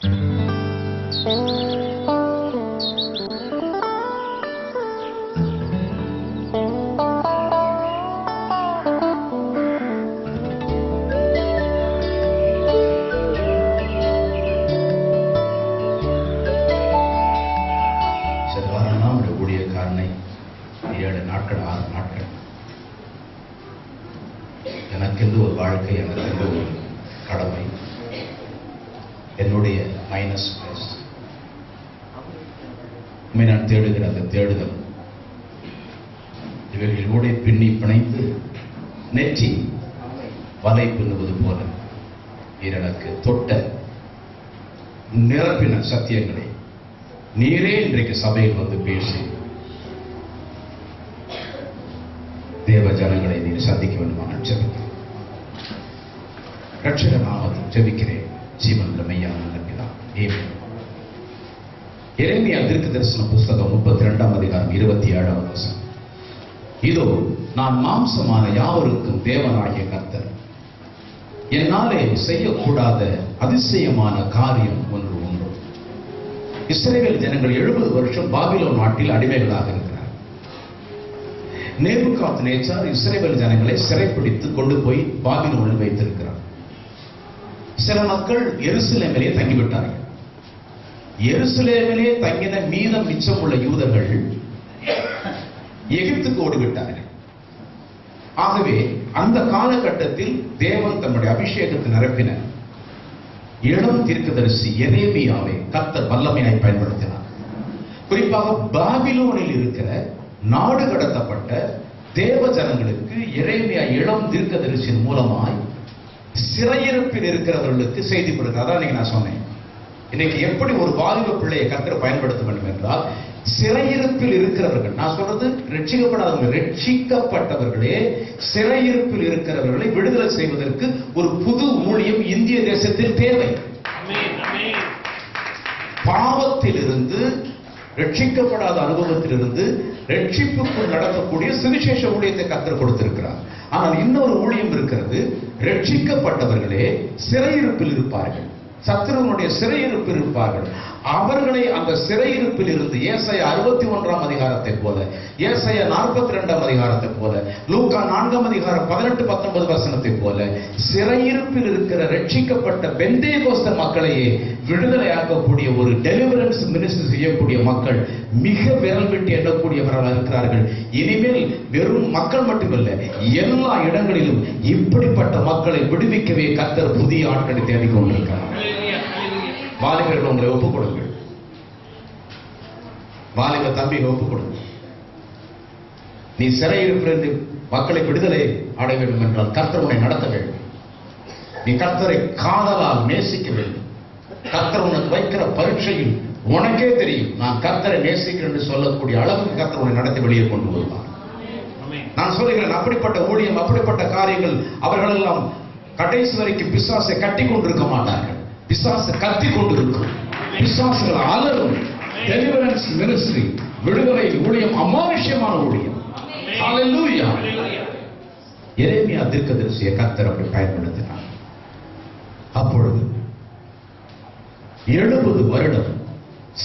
ஊழியக்காரனை 7 நாட்கள் 6 நாட்கள் எனக்கென்று ஒரு வாழ்க்கை, எனக்கென்று ஒரு கடமை, என்னுடைய மைனஸ் பிளஸ் நான் தேடுகிற அந்த தேடுதல் இவர்களோட பின்னி பிணைந்து நெற்றி வலை பின்னுவது போல எனக்கு தொட்ட நிரப்பின சத்தியங்களை நீரே இன்றைக்கு சபையில் வந்து பேசி தேவ ஜனங்களை நீர் சந்திக்க வேண்டுமான ஜெபிக்கிறேன். ரட்சக நாமத்தில் ஜெபிக்கிறேன். ஜீவனுள்ள மெய்யான நம்பிதான். எரேமியா தீர்க்கதரிசன புஸ்தகம் 32ஆம் அதிகாரம் 27ஆம் வசனம். இதோ நான் மாம்சமான யாவருக்கும் தேவனாகிய கர்த்தர், என்னாலே செய்யக்கூடாத அதிசயமான காரியம் ஒன்று உண்டு. இஸ்ரவேல் ஜனங்கள் 70 வருஷம் பாபிலோன் நாட்டில் அடிமைகளாக இருக்கிறார். நேபுகாத்நேச்சார் இஸ்ரவேல் ஜனங்களை சிறைப்பிடித்து கொண்டு போய் பாபிலோனில் வைத்திருக்கிறார். சில மக்கள் எருசலேமிலே தங்கிவிட்டார்கள். எருசலேமிலே தங்கின மீதம் மிச்சமுள்ள யூதர்கள் எகிப்துக்கு ஓடிவிட்டார்கள். ஆகவே அந்த காலகட்டத்தில் தேவன் தன்னுடைய அபிஷேகத்தை நிரப்பின இளம் தீர்க்கதரிசி எரேமியாவை கர்த்தர் வல்லமையாய் பயன்படுத்தினார். குறிப்பாக பாபிலோனில் இருக்கிற நாடு கடத்தப்பட்ட தேவ ஜனங்களுக்கு எரேமியா இளம் தீர்க்கதரிசியின் மூலமாய் சிறையிருப்பில் இருக்கிறவர்களுக்கு செய்தி கொடுக்கிறார். அதான் இன்னைக்கு நான் சொன்னேன். இன்னைக்கு எப்படி ஒரு வாலிப பிள்ளையை கர்த்தர் பயன்படுத்த வேண்டும் என்றால், சிறையிருப்பில் இருக்கிறவர்கள், நான் சொல்றது ரட்சிக்கப்படாதவங்க, ரட்சிக்கப்பட்டவர்களே சிறையிருப்பில் இருக்கிறவர்களை விடுதலை செய்வதற்கு ஒரு புது ஊழியம் இந்திய தேசத்தில் தேவை. பாவத்திலிருந்து, ரட்சிக்கப்படாத அனுபவத்திலிருந்து ரட்சிப்புக்குள் நடக்கக்கூடிய சுவிசேஷ ஊழியத்தை கர்த்தர் கொடுத்திருக்கிறார். ஆனால் இன்னொரு ஊழியம் இருக்கிறது. ரட்சிக்கப்பட்டவர்களே சிறையிருப்பில் இருப்பார்கள், சத்துருவனுடைய சிறையிருப்பில் இருப்பார்கள். அவர்களை அந்த சிறையிருப்பில் இருந்து ஏசாயா 61ஆம் அதிகாரத்தை போல, ஏசாயா 42ஆம் அதிகாரத்தை போல, லூக்கா 4ஆம் அதிகாரம் 18-19 வசனத்தை போல சிறையிருப்பில் இருக்கிற ரட்சிக்கப்பட்ட பெந்தேகோஸ்த மக்களையே விடுதலையாக்கக்கூடிய ஒரு டெலிவரன்ஸ் மினிஸ்ட்ரி செய்யக்கூடிய மக்கள் மிக விரல் விட்டு எண்ணக்கூடியவர்களாக இருக்கிறார்கள். இனிமேல் வெறும் மக்கள் மட்டுமல்ல, எல்லா இடங்களிலும் இப்படிப்பட்ட மக்களை விடுவிக்கவே கர்த்தர் புதிய ஆட்களை தேடிக் கொண்டிருக்கிறார். வாலிபர்கள் உங்களை ஒப்புக் கொடுங்கள். வாலிப தம்பியை ஒப்புக் கொடுங்கள். நீ சிறையிருப்பிலிருந்து மக்களை விடுதலை அடைய வேண்டும் என்றால் கர்த்தர் உன்னை நடத்த வேண்டும். நீ கர்த்தரை காதலால் நேசிக்க வேண்டும். கர்த்தர் உனக்கு வைக்கிற பரீட்சையில் உனக்கே தெரியும், நான் கர்த்தரை நேசிக்கிறேன் என்று சொல்லக்கூடிய அளவுக்கு கர்த்தர் உன்னை நடத்தி வெளியே கொண்டு வருவார். நான் சொல்லுகிறேன், அப்படிப்பட்ட ஊழியம், அப்படிப்பட்ட காரியங்கள் அவர்கள் எல்லாம் கடைசி வரைக்கும் பிசாசை கட்டி கொண்டிருக்க மாட்டார்கள். பிசாசு கத்தி கொண்டிருக்கும். பிசாசுகள் அலரும். டெலிவரன்ஸ் மினிஸ்ட்ரி, விடுதலை ஊழியம் அமானுஷ்யமான ஊழியம். ஹல்லேலூயா. எரேமியா தீர்க்கதரிசியை கர்த்தர் அப்படி பயன்படுத்தினார். அப்பொழுது 70 வருடம்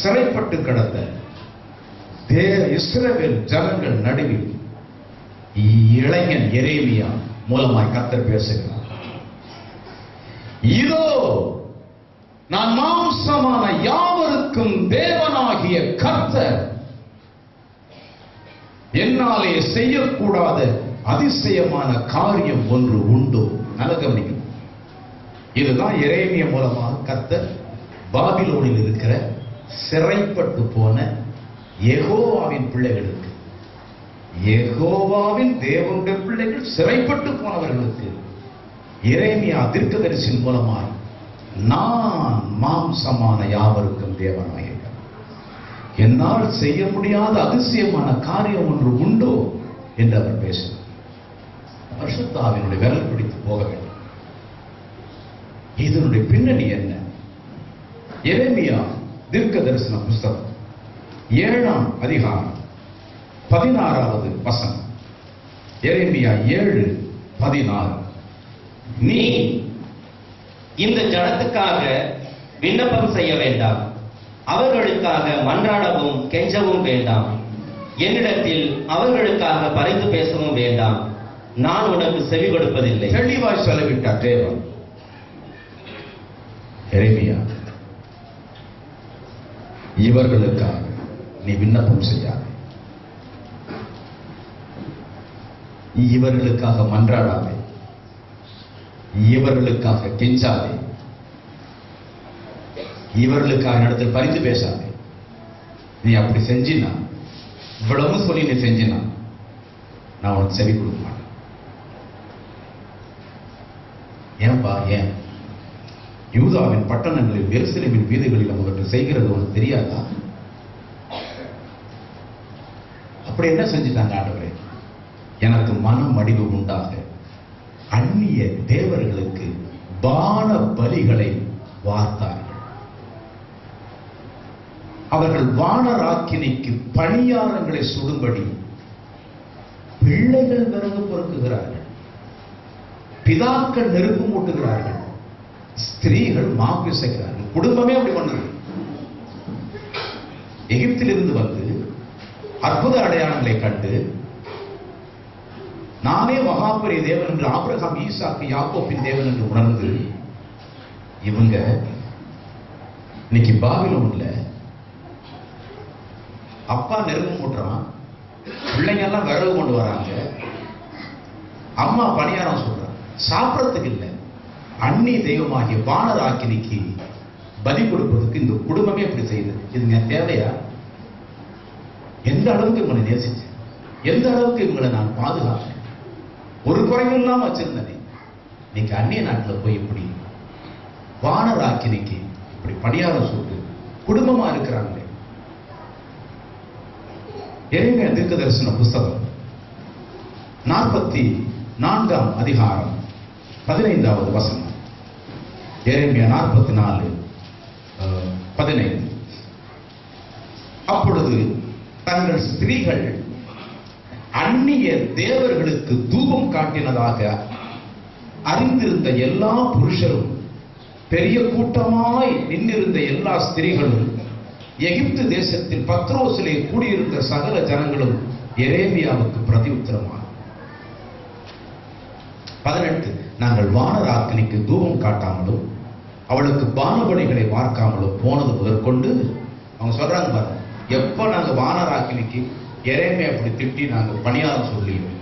சிறைப்பட்டு கிடந்த இஸ்ரவேல் ஜனங்கள் நடுவில் இளைஞன் எரேமியா மூலமாய் கர்த்தர் பேசுகிறார். இதோ நான் மாம்சமான யாவருக்கும் தேவனாகிய கர்த்தர், என்னாலே செய்யக்கூடாத அதிசயமான காரியம் ஒன்று உண்டு. நல்ல கவனிக்கும். இதுதான் எரேமியா மூலமாக கர்த்தர் பாபிலோனில் இருக்கிற சிறைப்பட்டு போன யெகோவாவின் பிள்ளைகளுக்கு, யெகோவாவின் தேவனுடைய பிள்ளைகள் சிறைப்பட்டு போனவர்களுக்கு எரேமியா தீர்க்கதரிசியின் மூலமாய் நான் மாம்சமான யாவருக்கும் தேவனாகிய என்னால் செய்ய முடியாத அதிசயமான காரியம் ஒன்று உண்டோ என்று அவர் பேசினார். பரிசுத்த ஆவியினுடைய விரல் பிடித்து போக வேண்டும். இதனுடைய பின்னணி என்ன? எரேமியா தீர்க்கதரிசன புஸ்தகம் 7ஆம் அதிகாரம் 16வது வசனம். எரேமியா 7:16. நீ இந்த ஜனத்துக்காக விண்ணப்பம் செய்ய வேண்டாம், அவர்களுக்காக மன்றாடவும் கெஞ்சவும் வேண்டாம், என்னிடத்தில் அவர்களுக்காக பரிந்து பேசவும் வேண்டாம், நான் உனக்கு செவி கொடுப்பதில்லை. தெளிவாய் சொல்லிவிட்டார் தேவன். எரேமியா, இவர்களுக்காக நீ விண்ணப்பம் செய்யாதே, இவர்களுக்காக மன்றாடாதே, இவர்களுக்காக கெஞ்சாதே, இவர்களுக்காக இடத்தில் பரிந்து பேசாதே. நீ அப்படி செஞ்சினா, இவ்வளவு சொல்லி நீ செஞ்சினா, நான் உனக்கு செவி கொடுக்க மாட்டேன். ஏன்பா? ஏன்? யூதாவின் பட்டணங்களில் எருசலேமின் வீதிகளில் அவர்கள் செய்கிறது உனக்கு தெரியாதா? அப்படி என்ன செஞ்சுட்டாங்க ஆண்டவரே? எனக்கு மனம் அடிவு உண்டாக அந்நிய தேவர்களுக்கு பான பலிகளை வார்த்தார்கள். அவர்கள் வானராக்கினிக்கு பணியாரங்களை சுடும்படி பிள்ளைகள் விறகு பொறுக்குகிறார்கள், பிதாக்கள் நெருப்பு மூட்டுகிறார்கள், ஸ்திரீகள் மாவு செய்கிறார்கள். குடும்பமே அப்படி பண்ணது. எகிப்திலிருந்து வந்து அற்புத அடையாளங்களை கண்டு நானே மகாபெரிய தேவன் என்று ஆபிரகாம், ஈசாக்கு, யாக்கோபின் தேவன் என்று உணர்ந்து இவங்க இன்னைக்கு பாபிலோன்ல அப்பா நெருப்பு மூட்டுறான், பிள்ளைங்க எல்லாம் விறகு கொண்டு வராங்க, அம்மா பணியாரம் சொல்றான், சாப்பிடறதுக்கு இல்லை. அந்நிய தெய்வமாகிய வானராக்கினிக்கு பலி கொடுப்பதற்கு இந்த குடும்பமே இப்படி செய்யுது. இதுங்க தேவையா? எந்த அளவுக்கு இவங்களை நேசிச்சேன், எந்த அளவுக்கு இவங்களை நான் பாதுகாத்தேன், ஒரு குறையும் இல்லாம வச்சிருந்தேன். இன்னைக்கு அந்நிய நாட்டில் போய் இப்படி வானராக்கினிக்கு இப்படி பணியாரம் சுட்டு குடும்பமா இருக்கிறாங்களே. எரேமியா தீர்க்க தரிசன புஸ்தகம் 44ஆம் அதிகாரம் 15வது வசனம். எரேமியா 44:15. அப்பொழுது தங்கள் ஸ்திரீகள் அந்நிய தேவர்களுக்கு தூபம் காட்டினதாக அறிந்திருந்த எல்லா புருஷரும், பெரிய கூட்டமாய் நின்றிருந்த எல்லா ஸ்திரீகளும், எகிப்து தேசத்தில் பத்ரோசிலே கூடியிருந்த சகல ஜனங்களும் எரேமியாவுக்கு பிரதியுத்தரமாக 18, நாங்கள் வானராக்கினிக்கு தூபம் காட்டாமலும் அவளுக்கு பானபலிகளை பார்க்காமலும் போனது முதற்கொண்டு, அவங்க சொல்றாங்க பாருங்க, எப்ப நாங்க வானராக்கினிக்கு எரேமியா அப்படி திட்டி நாங்க பணியாரம் சொல்லியும்,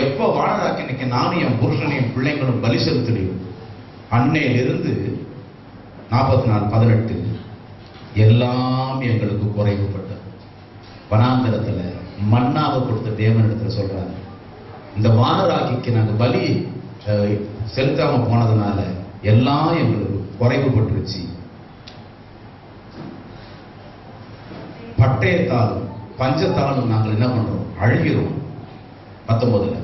எப்ப வானராக்கினிக்கு நானும் என் புருஷனையும் பிள்ளைங்களும் பலி செலுத்தலையும், அன்னையிலிருந்து 44:18 எல்லாம் எங்களுக்கு குறைவுபட்டது. வனாந்தரத்துல மன்னாவை கொடுத்த தேவனிடத்துல சொல்றாங்க, இந்த வானராக்கிக்கு நாங்க பலி செலுத்தாம போனதுனால எல்லாம் எங்களுக்கு குறைவுபட்டுருச்சு. பட்டயத்தாலும் பஞ்சத்தாலும் நாங்கள் என்ன பண்றோம்? அழுகிறோம். 19,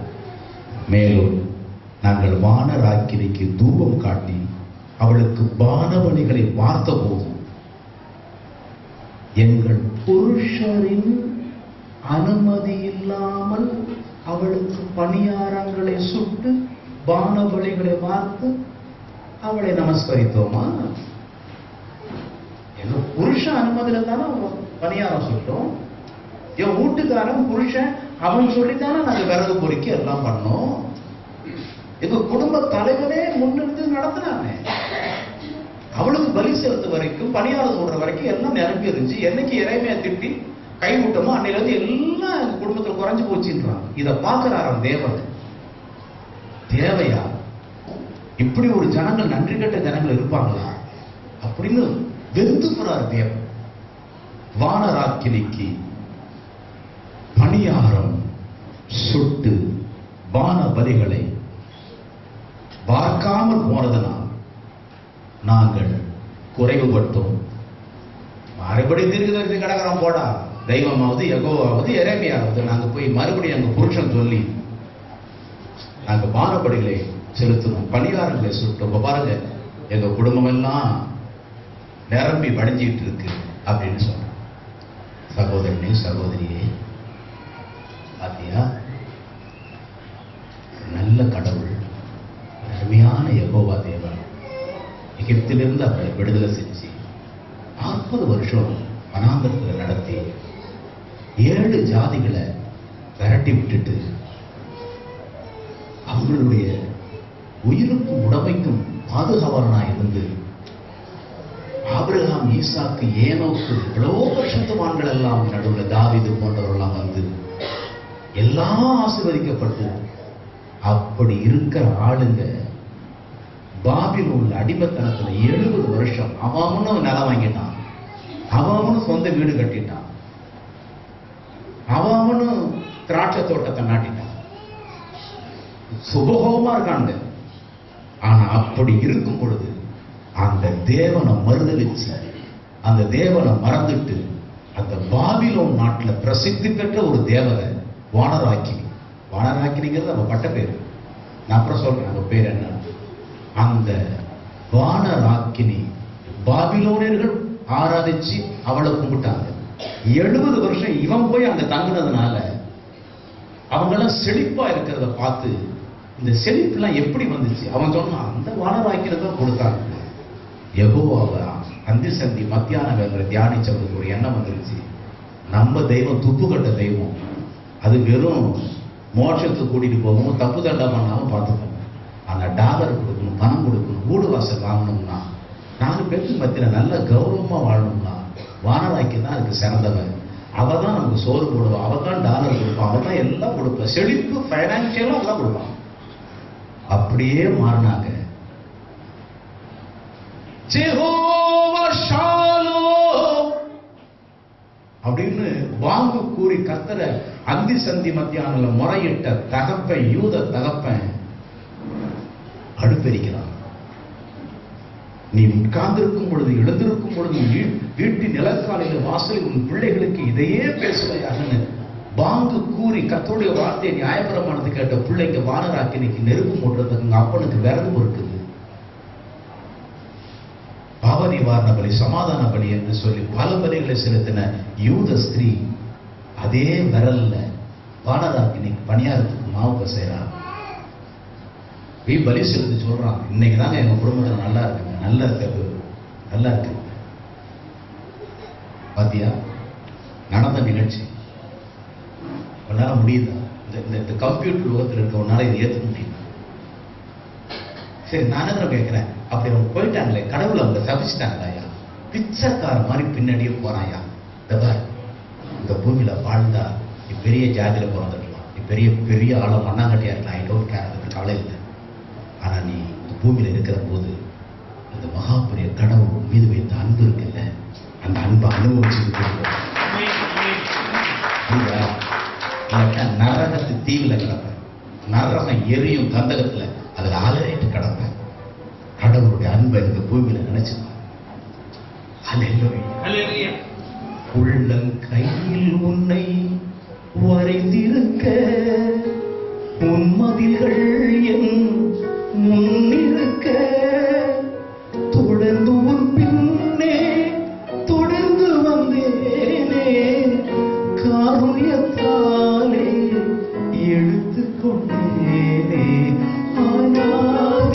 மேலும் நாங்கள் வானராக்கினிக்கு தூபம் காட்டி அவளுக்கு பானபலிகளை பார்த்த போது எங்கள் புருஷரின் அனுமதி இல்லாமல் அவளுக்கு பணியாரங்களை சுட்டு பானபலிகளை பார்த்து அவளை நமஸ்கரித்தோமா? எங்க புருஷன் அனுமதியில தானே பணியாரம் சுட்டோம். என் வீட்டுக்காரன் புருஷன் அவன் சொல்லித்தானே நாங்க விறகு பொறுக்கி எல்லாம் பண்ணோம். எங்க குடும்ப தலைவரே முன்னிருந்து நடத்தினாங்க. அவளுக்கு பலி செலுத்த வரைக்கும், பணியாரம் சொல்ற வரைக்கும் எல்லாம் நிரம்பி இருந்துச்சு. என்னைக்கு எரேமியா திட்டி கை விட்டோமோ அன்னையில இருந்து எல்லாம் எங்க குடும்பத்தில் குறைஞ்சு போச்சுன்றாங்க. இதை பார்க்கிறாராம் தேவன். தேவையா? இப்படி ஒரு ஜனங்கள், நன்றி கட்ட ஜனங்கள் இருப்பாங்களா அப்படின்னு வெறுத்து போறார் தேவன். வானராக்கினிக்கு பணியாரம் சுட்டு வான பலிகளை பார்க்காமல் போனதனால் நாங்கள் குறைவுபட்டோம். மறுபடியும் தீர்க்கதரிசி கடகரம் போடா, தெய்வமாவது யெகோவாவது எரேமியாவது நாங்க போய் மறுபடியும் எங்க புருஷன் சொல்லி நாங்க பானபலிகளை செலுத்தணும், பணியாரங்களை சுட்டோம். பாருங்க, எங்க குடும்பம் எல்லாம் நிரம்பி வடிஞ்சிட்டு இருக்கு அப்படின்னு சொல்றோம். சகோதரனே, சகோதரியே, பாத்தியா? நல்ல கடவுள், அருமையான யெகோவா தேவன் எகிப்திலிருந்து அவர்களை விடுதலை செஞ்சு 40 வருஷம் வனாந்தரத்தில் நடத்தி 7 ஜாதிகளை விரட்டி விட்டுட்டு அவங்களுடைய உயிருக்கும் உடமைக்கும் பாதுகாவலனா இருந்து ஆபிரகாம், ஈசாக்கு, ஏனோக்கு எவ்வளவோ பரிசுத்தவான்கள் எல்லாம் நடுவில் தாவீது போன்றவர்கள்லாம் வந்து எல்லாம் ஆசீர்வதிக்கப்பட்டு அப்படி இருக்கிற ஆளுங்க பாபிலோன்ல அடிமைத்தனத்துல 70 வருஷம் அவனும் நிலம் வாங்கிட்டான், அவனும் சொந்த வீடு கட்டிட்டான், அவனும் திராட்சை தோட்டத்தை நாட்டிட்டான், சுபகோமா இருக்காங்க. ஆனா அப்படி இருக்கும் பொழுது அந்த தேவனை மறுதலிச்சு அந்த தேவனை மறந்துட்டு அந்த பாபிலோன் நாட்டில் பிரசித்தி பெற்ற ஒரு தேவதை வானராக்கினி. வானராக்கினிங்கிறது நம்ம பட்ட பேரு, நான் அப்புறம் சொல்றேன் நம்ம பேர் என்ன. அந்த வானராக்கினி பாபிலோனியர்கள் ஆராதிச்சு அவளை கும்பிட்டாங்க. 70 வருஷம் இவன் போய் அங்க தங்குனதுனால அவங்கெல்லாம் செழிப்பா இருக்கிறத பார்த்து இந்த செழிப்புலாம் எப்படி வந்துச்சு அவன் சொன்னான், அந்த வானராக்கினதான் கொடுத்தாங்க. யெகோவாவை அந்தி சந்தி மத்தியான வேலை தியானிச்சவங்களுக்கு ஒரு எண்ணம் வந்துருச்சு, நம்ம தெய்வம் துப்புக்கட்ட தெய்வம், அது வெறும் மோட்சத்துக்கு கூட்டிட்டு போகும், தப்பு தண்டா பண்ணாமல் பார்த்துக்கணும். ஆனால் டாலர் கொடுக்கணும், பணம் கொடுக்கணும், வீடு வாசல் வாங்கணும்னா 4 பேருக்கு மத்தியில் நல்ல கௌரவமாக வாழணும்னா வானராக்கி தான் அதுக்கு சிறந்தவன். அவள் தான் நமக்கு சோறு போடுவான், அவள் தான் டாலர் கொடுப்பான், அவள் தான் எல்லாம் கொடுப்பான், செழிப்பு ஃபைனான்சியலாக அவள் கொடுப்பான். அப்படியே மாறினாங்க. ஜெகோவா ஷாலோம் அப்படின்னு வாங்கு கூறி கர்த்தரை அந்தி சந்தி மத்தியானல முறையிட்ட தகப்பன், யூத தகப்பன் அடுப்பெரிக்கிறான். நீ உட்கார்ந்திருக்கும் பொழுது, எழுந்திருக்கும் பொழுது, வீட்டின் நிலக்காலையில் வாசலில் உன் பிள்ளைகளுக்கு இதையே பேசுவையாகன்னு பாங்கு கூறி கர்த்தருடைய வார்த்தையை நியாயப்பிரமாணத்தை கேட்ட பிள்ளைங்க வானராக்கினிக்கு நெருப்பு மூட்டுறதுக்கு அப்பனுக்கு விரதம் இருக்குது. பாவ நிவாரண பலி, சமாதான பலி என்று சொல்லி பல பலிகளை செலுத்தின யூத ஸ்திரீ அதே விரல்ல வானராக்கினிக்கு பணியாரத்துக்கு மாவு பசைறான். பலி செலுத்தி சொல்றான், இன்னைக்கு தாங்க எங்க குடும்பத்தில் நல்லா இருக்குங்க, நல்லா இருக்கு, நல்லா இருக்கு. பாத்தியா நடந்த நிகழ்ச்சி. உன்னால முடியுதா? இந்த கம்ப்யூட்டர் உலகத்தில் இருக்க உன்னால இதை ஏற்றுக்க முடியும்? சரி, நான் என்ன கேட்கிறேன், அப்படி அவங்க போயிட்டாங்களே, கடவுளை அவங்க தவிச்சிட்டாங்களாயா? பிச்சைக்கார மாதிரி பின்னாடியே போறாயா? இந்த பூமியில வாழ்ந்தா நீ பெரிய ஜாதியில பிறந்துடலாம், நீ பெரிய பெரிய ஆள மண்ணாங்கட்டியா இருக்கலாம், ஐ டோன்ட் கேர், அதுக்கு கவலை இல்லை. ஆனா நீ இந்த பூமியில இருக்கிற போது அந்த மகாபுரிய கடவுள் மீது வைத்த அன்பு இருக்குல்ல, அந்த அன்பை அனுபவிச்சு நரகத்து தீவில கிடப்பேன், நரகம் எரியும் கந்தகத்துல அதுல ஆலரைட்டு கிடப்பேன். கடவுளுடைய அன்பை இந்த பூமியில நினைச்சுப்பான். உள்ளங்கையில் உன்னை வரைந்திருக்க உன் மதில்கள் என் முன்னிருக்க தொடர்ந்து உன் பின்னே தொடர்ந்து வந்தேனே காருண்யத்தாலே எடுத்துக்கொண்டேனே. ஆனால்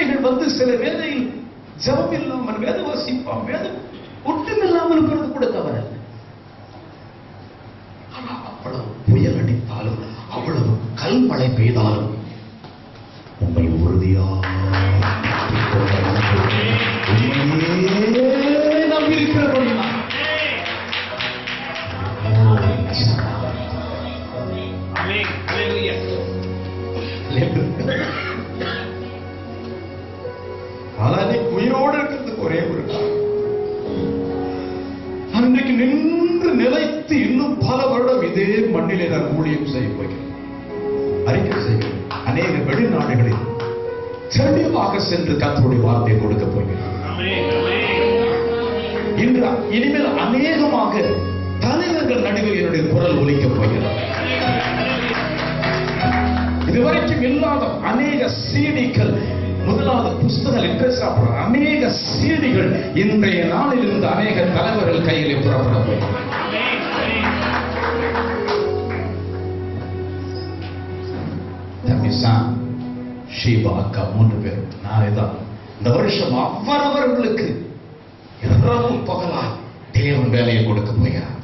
பிள்ளைகள் வந்து சில வேளையில் ஜெபம் இல்லாமல் வேத வாசிப்பான், வேதம் ஒட்டும் இல்லாமல் இருக்கிறது கூட தவறல்ல. ஆனா அவ்வளவு புயல் அடித்தாலும், அவ்வளவு கல்மழை பெய்தாலும் உண்மை உறுதியாக நாம் இருக்கிறபடினா உயிரோடு இருக்கிறதுக்கு ஒரே ஒரு காரணம், அன்றைக்கு நின்று நிலைத்து இன்னும் பல வருடம் இதே மண்ணிலே நான் ஊழியம் செய்ய போகிறேன், அறிக்கை செய்கிறேன். அநேக வெளிநாடுகளில் தெளிவாக சென்று கர்த்தருடைய வார்த்தையை கொடுக்க போகிறேன். இன்று இனிமேல் அநேகமாக தலைவர்கள் நடுவில் என்னுடைய குரல் ஒலிக்க போகிறது. இதுவரைக்கும் இல்லாத அநேக சீடிகள், முதலாவது புஸ்தக லிட்ரேச்சர், அப்புறம் அநேக சீடிகள் இன்றைய நாளில் இருந்து அநேக தலைவர்கள் கையிலே புறப்பட போகிறது. ஷீபா அக்கா 3 பேர் நானே தான் இந்த வருஷம் அவரவர்களுக்கு இரவும் பகலாய் தேவன் வேலையை கொடுக்க போகிறார்.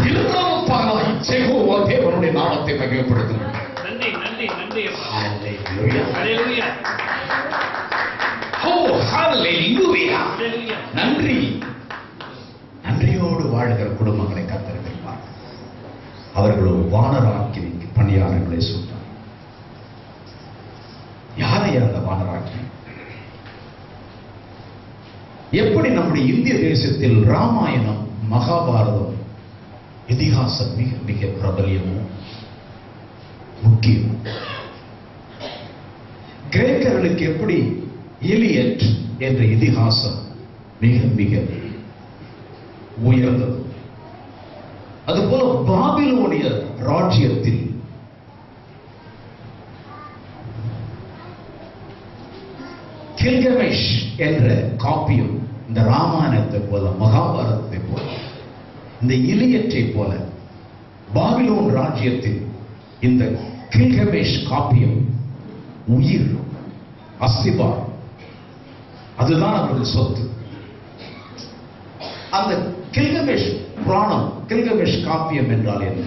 இரவும் பகலாய் யெகோவா தேவனுடைய நாமத்தை மகிமைப்படுத்துங்கள். நன்றி நன்றி நன்றி. ஹalleluya ஹalleluya. ஓ ஹalleluya. நன்றி. நன்றியோடு வாழ்கிற குடும்பங்களை கர்த்தர் வைப்பார். அவர்களோ வானராக்கினிக்கு பணியாளர்களை சொல்றார். யாரை அந்த வானராக்கி? எப்படி நம்முடைய இந்திய தேசத்தில் ராமாயணம், மகாபாரதம், இதிகாசம் மிக மிக பிரபலியமும் முக்கியம், கிரேக்கர்களுக்கு எப்படி எலியட் என்ற இதிகாசம் மிக மிக உயர்ந்தது, அதுபோல பாபிலோனிய ராஜ்யத்தில் கில்கமேஷ் என்ற காப்பியம் இந்த ராமாயணத்தை போல, மகாபாரதத்தை போல, இந்த இலியற்றை போல பாபிலோன் ராஜ்யத்தில் இந்த கில்கமேஷ் காப்பியம் உயிர், அஸ்திபார், அதுதான் அவர்கள் சொத்து. அந்த கில்கமேஷ் புராணம், கில்கமேஷ் காப்பியம் என்றால் என்ன?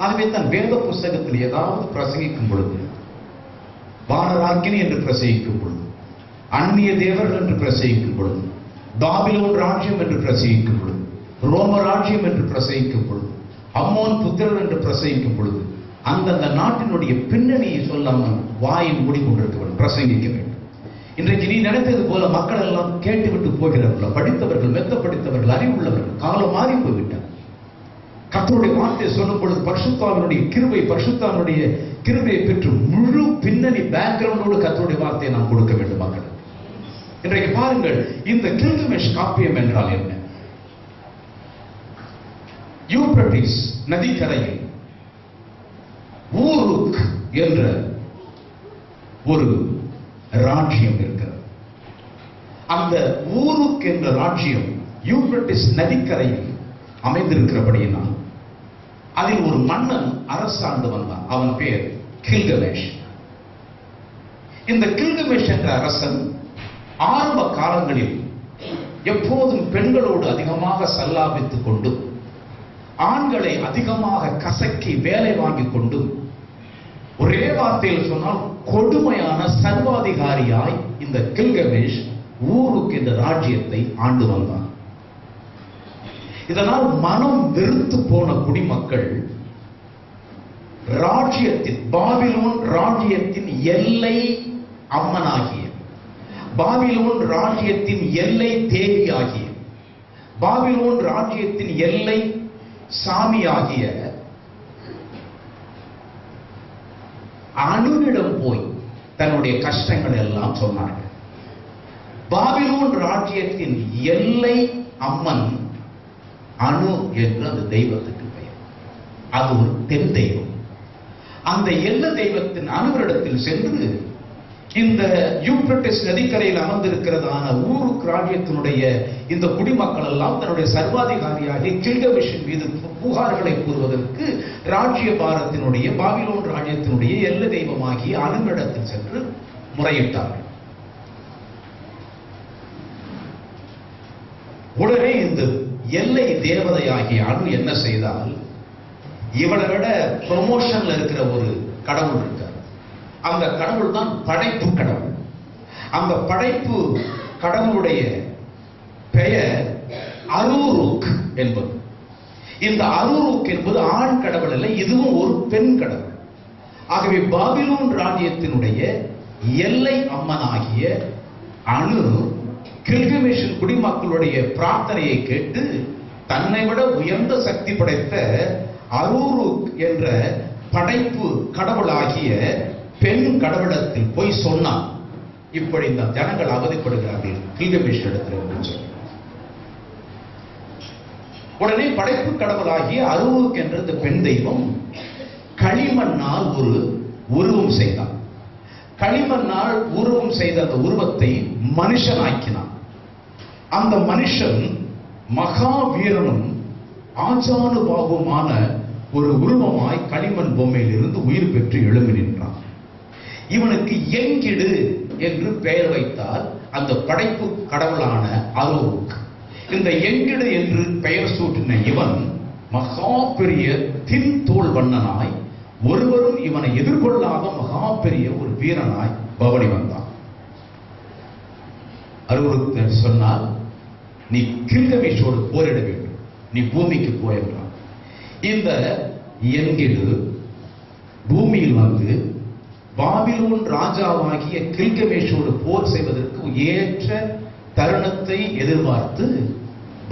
ஆகவே தான் வேத புஸ்தகத்தில் ஏதாவது பிரசங்கிக்கும் பொழுது, வானராக்கினி என்று பிரசங்கிக்கும் பொழுது, அந்நிய தேவர்கள் என்று பிரசங்கிக்கும் பொழுது, பாபிலோன் ராஜ்யம் என்று பிரசங்கிக்கும் பொழுது, ரோம ராஜ்யம் என்று பிரசங்கிக்கும் பொழுது, அம்மோன் புத்திரர் என்று பிரசங்கிக்கும் பொழுது, அந்தந்த நாட்டினுடைய பின்னணியை சொல்லாமல் வாயை மூடிக்கொண்டிருக்க வேண்டும், பிரசங்கிக்க வேண்டும். இன்றைக்கு நீ நினைத்தது போல மக்கள் எல்லாம் கேட்டுவிட்டு போகிறார்கள். படித்தவர்கள், மெத்த படித்தவர்கள், அறிவுள்ளவர்கள், காலம் மாறி போய்விட்டார். கர்த்தருடைய வார்த்தையை சொல்லும் பொழுது பரிசுத்தாவினுடைய கிருபை, பரிசுத்தாவினுடைய கிருபையை பெற்று முழு பின்னணி பேக்ரவுண்டோடு கர்த்தருடைய வார்த்தையை நாம் கொடுக்க வேண்டும் மக்கள். இன்றைக்கு பாருங்கள், இந்த கில்கமேஷ் காப்பியம் என்றால் என்ன? யூப்ரட்டிஸ் நதிக்கரையில் ஊருக் என்ற ஒரு ராஜ்யம் இருக்கிறது. அந்த ஊருக் என்ற ராஜ்யம் யூப்ரட்டிஸ் நதிக்கரையில் அமைந்திருக்கிறபடியினால் அதில் ஒரு மன்னன் அரசாண்டு வந்தான். அவன் பேர் கில்கமேஷ். இந்த கில்கமேஷ் என்ற அரசன் ஆரம்ப காலங்களில் எப்போதும் பெண்களோடு அதிகமாக சல்லாபித்துக் கொண்டு, ஆண்களை அதிகமாக கசக்கி வேலை வாங்கிக் கொண்டு, ஒரே வார்த்தையில் சொன்னால் கொடுமையான சர்வாதிகாரியாய் இந்த கில்கமேஷ் ஊருக்கு இந்த ராஜ்யத்தை ஆண்டு வந்தான். இதனால் மனம் வெறுத்து போன குடிமக்கள் ராஜ்யத்தின், பாபிலோன் ராஜ்யத்தின் எல்லை அம்மனாகிய, பாபிலோன் ராஜ்யத்தின் எல்லை தேவியாகிய, பாபிலோன் ராஜ்யத்தின் எல்லை சாமியாகிய அணுவிடம் போய் தன்னுடைய கஷ்டங்கள் எல்லாம் சொன்னார்கள். பாபிலோன் ராஜ்யத்தின் எல்லை அம்மன் அணு என்று அந்த தெய்வத்துக்கு பெயர். அது ஒரு தென் தெய்வம். அந்த எல்லை தெய்வத்தின் அணுவரிடத்தில் சென்று இந்த யூப்ரட்டிஸ் நதிக்கரையில் அமர்ந்திருக்கிறதான ஊருக்கு ராஜ்யத்தினுடைய இந்த குடிமக்கள் எல்லாம் தன்னுடைய சர்வாதிகாரியாக கில்கமேஷின் மீது புகார்களை கூறுவதற்கு ராஜ்ய பாரத்தினுடைய, பாபிலோன் ராஜ்யத்தினுடைய எல்லை தெய்வமாகிய அணுவிடத்தில் சென்று முறையிட்டார்கள். உடனே இந்த எல்லை தேவதையாகிய அணு என்ன செய்தால், இவளை விட ப்ரொமோஷன்ல இருக்கிற ஒரு கடவுள் இருக்கார். அந்த கடவுள் தான் படைப்பு கடவுள். அந்த படைப்பு கடவுளுடைய பெயர் அரூருக் என்பது. இந்த அரூருக் என்பது ஆண் கடவுள் அல்ல, இதுவும் ஒரு பெண் கடவுள். ஆகவே பாபிலோன் ராஜ்யத்தினுடைய எல்லை அம்மனாகிய அணு கில்கமேஷின் குடிமக்களுடைய பிரார்த்தனையை கேட்டு தன்னை விட உயர்ந்த சக்தி படைத்த அரூருக் என்ற படைப்பு கடவுளாகிய பெண் கடவுளத்தில் போய் சொன்னார், இப்படி இந்த ஜனங்கள் அவதிப்படுகிறார்கள் கில்கமேஷ் இடத்தில் என்று சொல்லி. உடனே படைப்பு கடவுளாகிய அரூருக் என்ற இந்த பெண் தெய்வம் களிமண்ணால் ஒரு உருவம் செய்தார். களிமண்ணால் உருவம் செய்த அந்த உருவத்தை மனுஷனாக்கினான். அந்த மனுஷன் மகாவீரனும் ஆஜானுபாகுமான ஒரு உருவமாய் களிமண் பொம்மையில் இருந்து உயிர் பெற்று எழும்பி நின்றான். இவனுக்கு எங்கிடு என்று பெயர் வைத்தால் அந்த படைப்பு கடவுளான அரூருக். இந்த எங்கிடு என்று பெயர் சூட்டின இவன் மகா பெரிய தின் தோல் வண்ணனாய், ஒருவரும் இவனை எதிர்கொள்ளாத மகா பெரிய ஒரு வீரனாய் பவனி வந்தான். அரூருக் சொன்னால், நீ கில்கமேஷோடு போரிட வேண்டும், நீ பூமிக்கு போயிடலாம். இந்த என்கிடு பூமியில் வந்து பாபிலோன் ராஜாவாகிய கில்கமேஷோடு போர் செய்வதற்கு ஏற்ற தருணத்தை எதிர்பார்த்து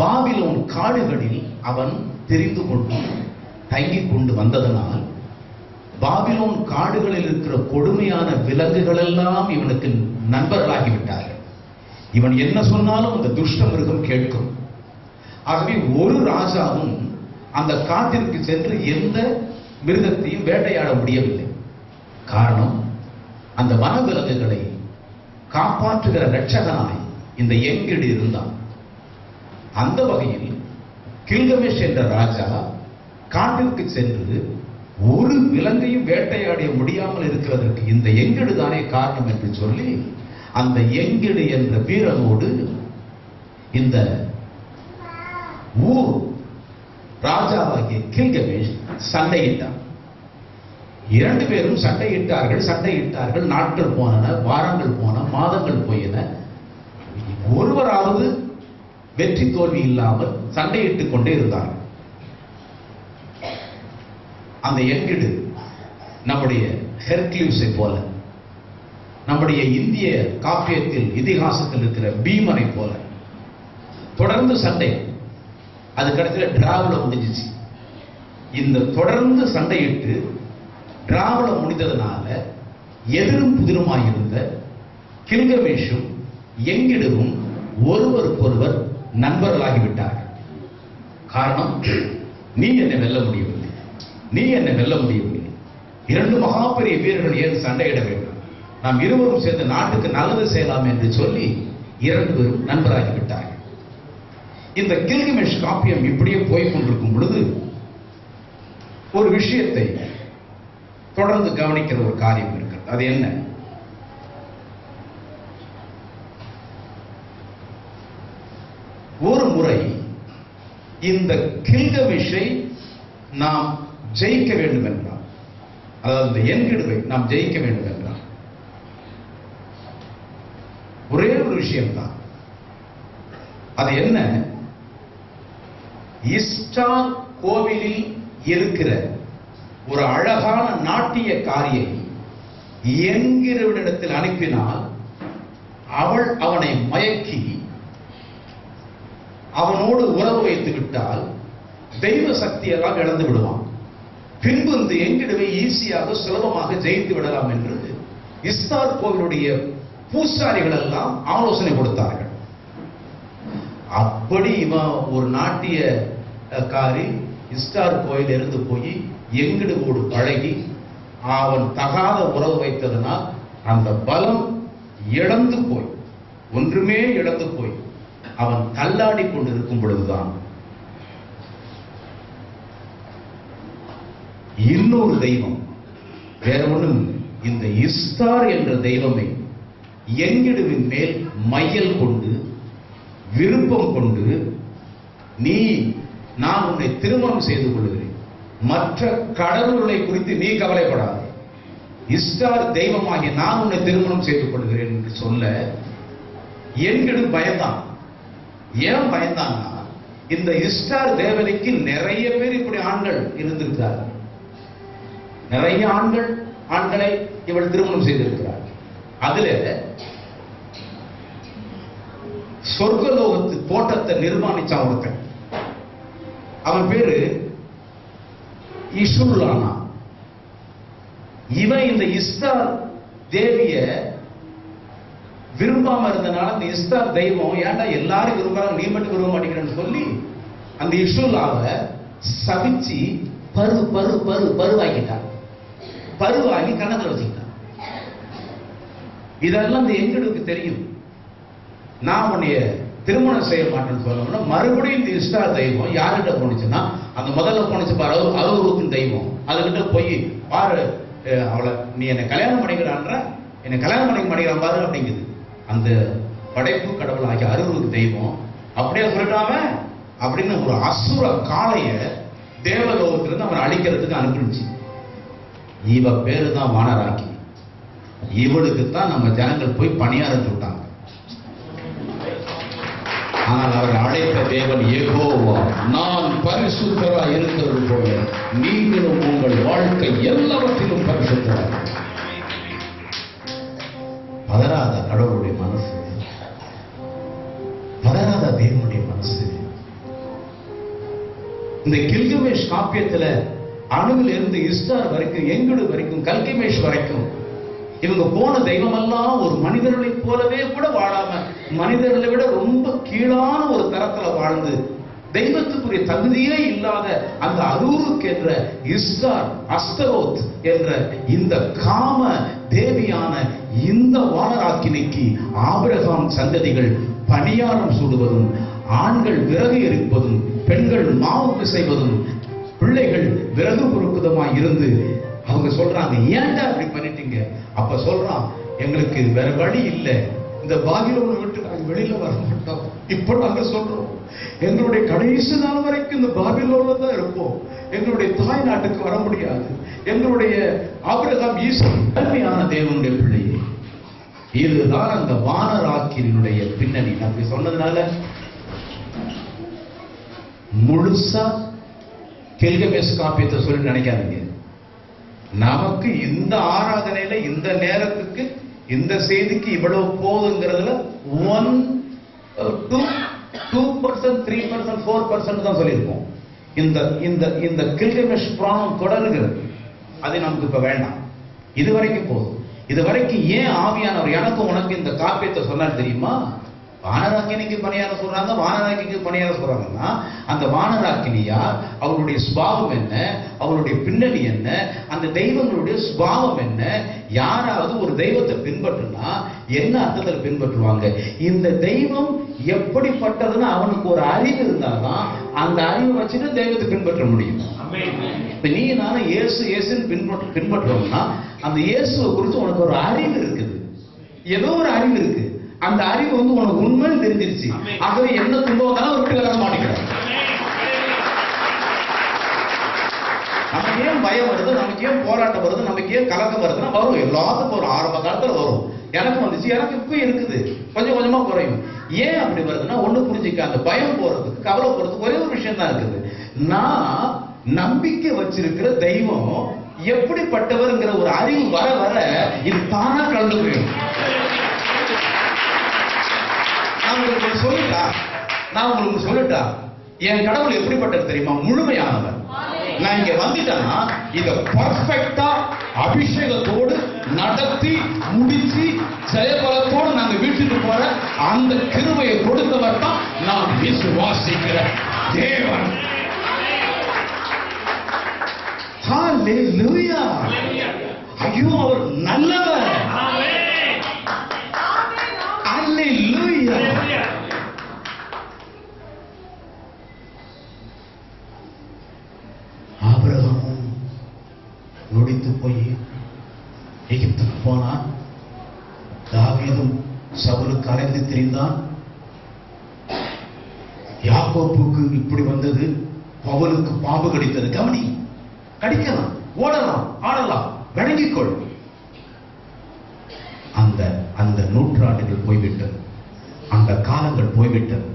பாபிலோன் காடுகளில் அவன் தெரிந்து கொண்டு தங்கிக் கொண்டு வந்ததனால் பாபிலோன் காடுகளில் இருக்கிற கொடுமையான விலங்குகள் எல்லாம் இவனுக்கு நண்பர்களாகிவிட்டார்கள். இவன் என்ன சொன்னாலும் அந்த துஷ்ட மிருகம் கேட்கும். ஆகவே ஒரு ராஜாவும் அந்த காட்டிற்கு சென்று எந்த மிருகத்தையும் வேட்டையாட முடியவில்லை. காரணம், அந்த வனவிலங்குகளை காப்பாற்றுகிற இரட்சகனாய் இந்த எங்கிடு இருந்தான். அந்த வகையில் கில்கமேஷ் என்ற ராஜா காட்டிற்கு சென்று ஒரு விலங்கையும் வேட்டையாட முடியாமல் இருக்கிறதற்கு இந்த எங்கிடு தானே காரணம் என்று சொல்லி அந்த எங்கிடு என்ற வீரனோடு இந்த ஊர் ராஜாவாகிய கில்கமேஷ் சண்டையிட்டார். இரண்டு பேரும் சண்டையிட்டார்கள். நாட்கள் போனன, வாரங்கள் போன, மாதங்கள் போயின. ஒருவராவது வெற்றி தோல்வி இல்லாமல் சண்டையிட்டுக் கொண்டே இருந்தார்கள். அந்த எங்கிடு நம்முடைய ஹெர்குலிஸை போல, நம்முடைய இந்திய காப்பியத்தில் இதிகாசத்தில் இருக்கிற பீமனை போல தொடர்ந்து சண்டை. அது கடைசியில் டிராவுல முடிஞ்சிச்சு. இந்த தொடர்ந்து சண்டையிட்டு டிராவுல முடிந்ததுனால எதிரும் புதிருமாயிருந்த கில்கமேஷும் எங்கிடுவும் ஒருவருக்கொருவர் நண்பர்களாகிவிட்டார்கள். காரணம், நீ என்னை வெல்ல முடியவில்லை, நீ என்னை வெல்ல முடியவில்லை. இரண்டு மகா பெரிய வீரர்கள் ஏன் சண்டையிட வேண்டும்? நாம் இருவரும் சேர்ந்து நாட்டுக்கு நல்லது செய்யலாம் என்று சொல்லி இரண்டு பேரும் நண்பராகிவிட்டார்கள். இந்த கில்கமேஷ் காப்பியம் இப்படியே போய் கொண்டிருக்கும் பொழுது ஒரு விஷயத்தை தொடர்ந்து கவனிக்கிற ஒரு காரியம் இருக்கிறது. அது என்ன? ஒரு முறை இந்த கில்கமேஷை நாம் ஜெயிக்க வேண்டும் என்றால், அதாவது இந்த என்கிடுவை நாம் ஜெயிக்க வேண்டும் என்றால் ஒரே ஒரு விஷயம்தான். அது என்ன? இஸ்டார் கோவிலில் இருக்கிற ஒரு அழகான நாட்டியக்காரியை என்கிறவனிடத்தில் அனுப்பினால் அவள் அவனை மயக்கி அவனோடு உறவு வைத்து விட்டால் தெய்வ சக்தியெல்லாம் இழந்து விடுவான். பின்பு இந்த எங்கிடுவை ஈஸியாக சுலபமாக ஜெயித்து விடலாம் என்று இஸ்தார் கோவிலுடைய பூசாரிகள் எல்லாம் ஆலோசனை கொடுத்தார்கள். அப்படி இவன் ஒரு நாட்டியக்காரி இஸ்டார் கோயில் இருந்து போய் எங்கிடுவோடு பழகி அவன் தகாத உறவு வைத்ததனால் அந்த பலம் இழந்து போய், ஒன்றுமே இழந்து போய் அவன் தள்ளாடி கொண்டிருக்கும் பொழுதுதான் இன்னொரு தெய்வம், வேற ஒன்றும் இந்த இஸ்தார் என்ற தெய்வமே என்கிடுவின் மேல் மையல் கொண்டு விருப்பம் கொண்டு நான் உன்னை திருமணம் செய்து கொள்கிறேன், மற்ற கடவுளை குறித்து நீ கவலைப்படாதே, இஸ்டார் தெய்வமாகிய நான் உன்னை திருமணம் செய்து கொள்கிறேன் என்று சொல்ல என்கிடு பயந்தான். ஏன் பயந்தான்னா, இந்த இஸ்டார் தேவதைக்கு நிறைய பேர் இப்படி ஆண்கள் இருந்திருக்கிறார்கள். நிறைய ஆண்களை இவள் திருமணம் செய்திருக்கிறார். அதுல சொர்க்கலோகத்து தோட்டத்தை நிர்மாணிச்சான் ஒருத்தன். அவன் பேரு இசுல்லானா. இவன் இந்த இஸ்தார் தேவிய விரும்பாம இருந்தனால இந்த இஸ்தார் தெய்வம் ஏன்டா எல்லாரும் விரும்புறாங்க நீ மட்டும் விரும்ப மாட்டேங்கிறன்னு சொல்லி அந்த இசுல்லாவை சபிச்சு பருவாக்கிட்டான். பருவாகி கணத்துல வச்சுக்கிட்டான். இதெல்லாம் இந்த எங்களுக்கு தெரியும். நான் உன்னைய திருமணம் செய்ய மாட்டேன்னு சொல்லணும்னா மறுபடியும் இந்த இஸ்டார் தெய்வம் யார்கிட்ட போனுச்சுன்னா, அந்த முதல்ல போனுச்சு பாரு அருவுருக்கும் தெய்வம், அதுகிட்ட போய் பாரு அவளை நீ என்னை கல்யாணம் பண்ணிக்கிறான்ற, என்னை கல்யாணம் பண்ணிக்கிறான் பாரு அப்படிங்குது. அந்த படைப்பு கடவுள் ஆகிய அருவுருக்கு தெய்வம் அப்படியே சொல்லிட்டாம அப்படின்னு ஒரு அசுர காளைய தேவலோகத்திலிருந்து அவன் அழிக்கிறதுக்கு அனுப்பிடுச்சு. இவ பேரு தான் வானராக்கி. இவளுக்கு தான் நம்ம ஜனங்கள் போய் பணியாரம் சொல்லிட்டாங்க. ஆனால் அவர் அழைத்த தேவன் யெகோவா, நான் பரிசுத்தரா இருக்கிறது போல நீங்களும் உங்கள் வாழ்க்கை எல்லாவற்றிலும் பரிசுத்தரா. பதறாத கடவுளுடைய மனசு, பதறாத தேவனுடைய மனசு. இந்த கில்கமேஷ் காப்பியத்துல அணுவில் இருந்து இஸ்டார் வரைக்கும், எங்குடு வரைக்கும், கல்கிமேஷ் வரைக்கும் இவங்க போன தெய்வமெல்லாம் ஒரு மனிதர்களை போலவே கூட வாழாம மனிதர்களை விட ரொம்ப கீழான ஒரு தரத்துல வாழ்ந்து தெய்வத்துக்குரிய தகுதியே இல்லாத அந்த அரூருக்கு என்ற இஸ்டார், அஸ்தரோத் என்ற இந்த காம தேவியான இந்த வானராக்கினிக்கு ஆபிரகாம் சந்ததிகள் பணியாரம் சூடுவதும், ஆண்கள் விறகு எரிப்பதும், பெண்கள் மாவு பிசைவதும், பிள்ளைகள் விறகு பொறுக்குதமாய் இருந்து அவங்க சொல்றாங்க, ஏன்டா அப்படி பண்ணிட்டீங்க? அப்ப சொல்றான், எங்களுக்கு வேற வழி இல்லை, இந்த பாபிலோனை விட்டு நாங்க வெளியில வர மாட்டோம். இப்ப நாங்க சொல்றோம், எங்களுடைய கடைசி நாள் வரைக்கும் இந்த பாபிலோன்ல தான் இருப்போம், எங்களுடைய தாய் நாட்டுக்கு வர முடியாது. எங்களுடைய ஆபிரகாம் ஈஸ்வரன் தேவனுடைய பிள்ளையே. இதுதான் அந்த வானராக்கினுடைய பின்னணி. அப்படி சொன்னதுனால முழுசா கில்கமேஷ் காப்பியத்தை சொல்லி நினைக்காதீங்க. நமக்கு இந்த ஆராதனையில இந்த நேரத்துக்கு இந்த செய்திக்கு இவ்வளவு போகுங்கிறதுல 1-2%, 3%, 4% தான் சொல்லியிருப்போம். இந்த கில்கமேஷ் புராணம் தொடர்கிறது. அது நமக்கு இப்ப வேண்டாம். இதுவரைக்கும் போதும். இதுவரைக்கும் ஏன் ஆவியானவர் எனக்கு உனக்கு இந்த காப்பியத்தை சொன்னார் தெரியுமா? வானராக்கினிக்கு பணியார சொல்றாங்க, வானராக்கிக்கு பணியார சொல்றாங்கன்னா அந்த வானராக்கினியா அவருடைய சுபாவம் என்ன, அவருடைய பின்னணி என்ன, அந்த தெய்வங்களுடைய சுபாவம் என்ன? யாராவது ஒரு தெய்வத்தை பின்பற்றுனா என்ன அர்த்தத்தில் பின்பற்றுவாங்க? இந்த தெய்வம் எப்படிப்பட்டதுன்னு அவனுக்கு ஒரு அறிவு இருந்தாதான் அந்த அறிவை வச்சுட்டு தெய்வத்தை பின்பற்ற முடியும். இப்ப நீ நானும் இயேசுன்னு பின்பற்றோம்னா அந்த இயேசுவை குறித்து உனக்கு ஒரு அறிவு இருக்குது, ஏதோ ஒரு அறிவு இருக்கு. அந்த அறிவு உனக்கு உண்மைன்னு தெரிஞ்சிருச்சு. ஆகவே என்ன துன்பம் வந்தாலும் விட்டு கலக்க மாட்டேங்கிறார். நமக்கு ஏன் பயம் வருது, நமக்கு ஏன் போராட்டம் வருது, நமக்கு ஏன் கலக்கம் வருதுன்னா வரும், எல்லாத்துக்கும் வரும். ஆரம்ப காலத்துல வரும். எனக்கு வந்துச்சு, எனக்கு இப்ப இருக்குது, கொஞ்சம் கொஞ்சமா குறையும். ஏன் அப்படி வருதுன்னா ஒண்ணு புரிஞ்சுக்க, அந்த பயம் போறதுக்கு, கவலை போறதுக்கு ஒரே ஒரு விஷயம் தான் இருக்குது. நான் நம்பிக்கை வச்சிருக்கிற தெய்வம் எப்படிப்பட்டவர்ங்கிற ஒரு அறிவு வர வர இது தானா கலந்து போயிடும். நான் உங்களுக்கு சொல்லிட்டா என் கடவுள் எப்படிப்பட்டது தெரியுமா? முழுமையானவர். நான் இங்க வந்துட்டேன்னா இத பர்ஃபெக்டா அபிஷேகத்தோடு நடத்தி முடிச்சு ஜெயபலத்தோடு நாங்க வீட்டுக்கு போற அந்த கிருபையை கொடுத்தவர் தான் நான் விசுவாசிக்கிற தேவன். ஹல்லேலூயா. ஐயோ அவர் நல்லவர். ஹல்லேலூயா. ஆபிரகாமும் நொடித்து போய் எகிப்துக்கு போனான். தாவீதும் சவுலுக்கு அலைந்து திரிந்தான். யாக்கோப்புக்கு இப்படி வந்தது, பவுலுக்கு பாம்பு கடித்தது. கவனி, கடிக்கலாம், ஓடலாம், ஆடலாம், வணங்கிக்கொள். அந்த நூற்றாண்டுகள் போய்விட்டது, அந்த காலங்கள் போய்விட்டது.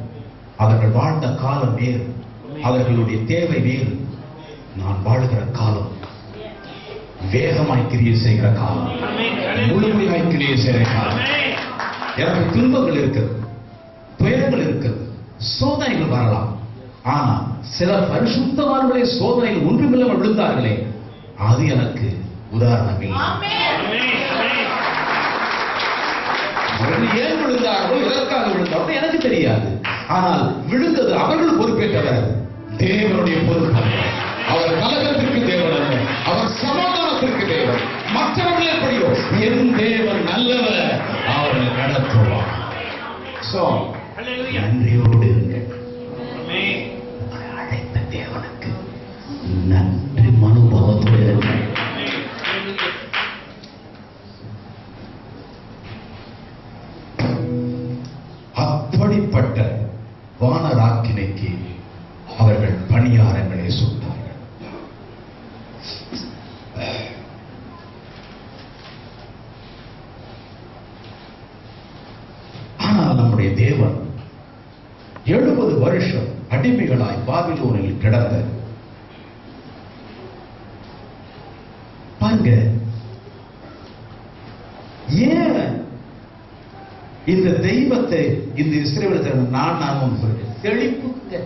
அவர்கள் வாழ்ந்த காலம் வேறு, அவர்களுடைய தேவை வேறு. நான் வாழுகிற காலம் வேகமாய் கிரியை செய்கிற காலம், முழுமையாய் கிரியை செய்கிற காலம். எனக்கு துன்பங்கள் இருக்கிறது, துயரங்கள் இருக்கிறது, சோதனைகள் வரலாம். ஆனா சில பரிசுத்தவான்களே சோதனைகள் ஒன்றுமில்லாமல் விழுந்தார்களே, அது எனக்கு உதாரணம் இல்லை. ஏன் விழுந்தார்களோ, எதற்காக விழுந்தார்களோ எனக்கு தெரியாது. ஆனால் விழுந்தது அவர்கள் பொறுப்பேற்றவர், தேவனுடைய பொறுப்பு. அவர் கலகத்திற்கு தேவன் அல்ல, அவர் சமாதானத்திற்கு தேவன். மற்றவர்கள் எப்படியோ, என் தேவன் நல்லவர், அவர்களை நடத்துவார். நன்றியோடு இருங்கள். அழைத்த தேவனுக்கு நன்றி மனோபாவத்தோடு இருங்கள். அப்படிப்பட்ட வானராக்கினைக்கு அவர்கள் பணியாரங்களை சுட்டார்கள். ஆனால் நம்முடைய தேவன் 70 வருஷம் அடிமைகளாய் பாபிலோனில் கிடந்த பாருங்க, ஏன் இந்த தெய்வத்தை இந்த இஸ்ரவேல் நான் சொல்றேன், செழிப்புங்க.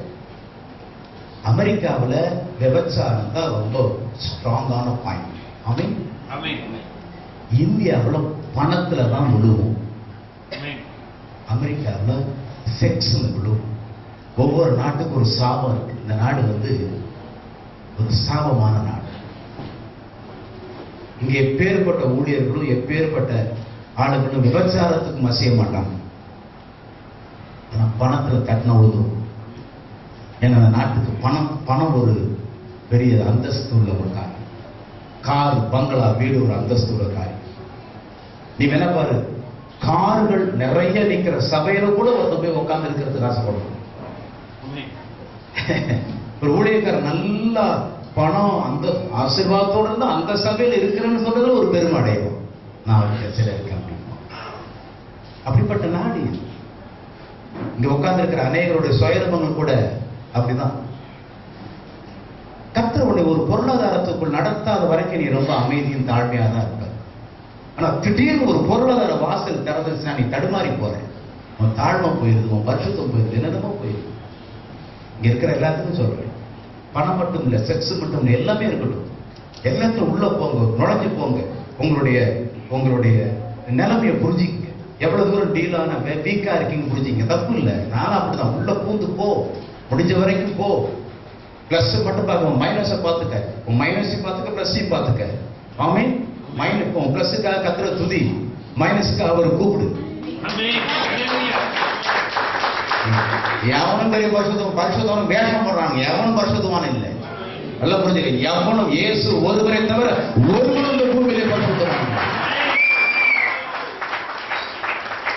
அமெரிக்காவில் விபச்சாரம் தான் ரொம்ப ஸ்ட்ராங்கான பாயிண்ட். இந்தியாவில் பணத்துல தான் விழுவும், அமெரிக்காவில் செக்ஸ்ல விழுவும். ஒவ்வொரு நாட்டுக்கு ஒரு சாபம் இருக்கு. இந்த நாடு ஒரு சாபமான நாடு. இங்க எப்பேற்பட்ட ஊழியர்களும் எப்பேற்பட்ட ஆளுங்களும் விபச்சாரத்துக்கு மசிய மாட்டாங்க. ஆனா பணத்துல கட்டின உழுதும். ஏன்னா அந்த நாட்டுக்கு பணம் ஒரு பெரிய அந்தஸ்து உள்ள ஒரு காரியம். கார், பங்களா, வீடு ஒரு அந்தஸ்து உள்ள காரியம். நீ வேணா பாரு, கார்கள் நிறைய நிக்கிற சபையில கூட ஒருத்த போய் உட்கார்ந்து இருக்கிறதுக்கு ஆசைப்படும். ஒரு ஊழியக்காரர் நல்லா பணம் அந்த ஆசீர்வாதத்தோட இருந்தா அந்த சபையில இருக்கிறேன்னு சொல்றது ஒரு பெருமை அடையும். நான் சில இருக்கேன். அப்படிப்பட்ட நாடு இங்க உட்கார்ந்து இருக்கிற அநேகருடைய சுயரூபங்கள் கூட அப்படிதான். கர்த்தர் உன்னை ஒரு பொருளாதாரத்துக்குள் நடத்தாத வரைக்கும் நீ ரொம்ப அமைதியும் தாழ்மையா தான் இருப்ப. ஆனா திடீர்னு ஒரு பொருளாதார வாசல் திறந்துச்சுன்னா நீ தடுமாறி போற. உன் தாழ்மை போயிருது, உன் பரிசுத்தம் போயிருது, என்னென்னமோ போயிருது. இங்க இருக்கிற எல்லாத்துக்கும் சொல்றேன், பணம் மட்டும் இல்ல, செக்ஸ் மட்டும் இல்ல, எல்லாமே இருக்கட்டும். எல்லாத்தையும் உள்ள போங்க, நுழைஞ்சு போங்க. உங்களுடைய நிலைமையை புரிஞ்சுக்க. எவ்வளவு தூரம் டீலான வீக்கா இருக்கீங்க புரிஞ்சுங்க. தப்பு இல்லை, நானும் அப்படிதான். உள்ள பூந்து போ, முடிஞ்ச வரைக்கும் போ. பிளஸ் மட்டும் பார்க்க, மைனஸை பார்த்துக்க. உன் மைனஸையும் பார்த்துக்க, பிளஸையும் பார்த்துக்க. ஆமென். உன் பிளஸுக்காக கத்துற துதி, மைனஸுக்காக அவர் கூப்பிடு. எவனும் பெரிய பரிசுத்தவனும் வேஷம் போடுறாங்க. எவனும் பரிசுத்தவான இல்லை. நல்லா புரிஞ்சுக்க. எவனும் இயேசு ஒருவரை தவிர ஒருவனும் இந்த பூமியிலே பரிசுத்தவான்.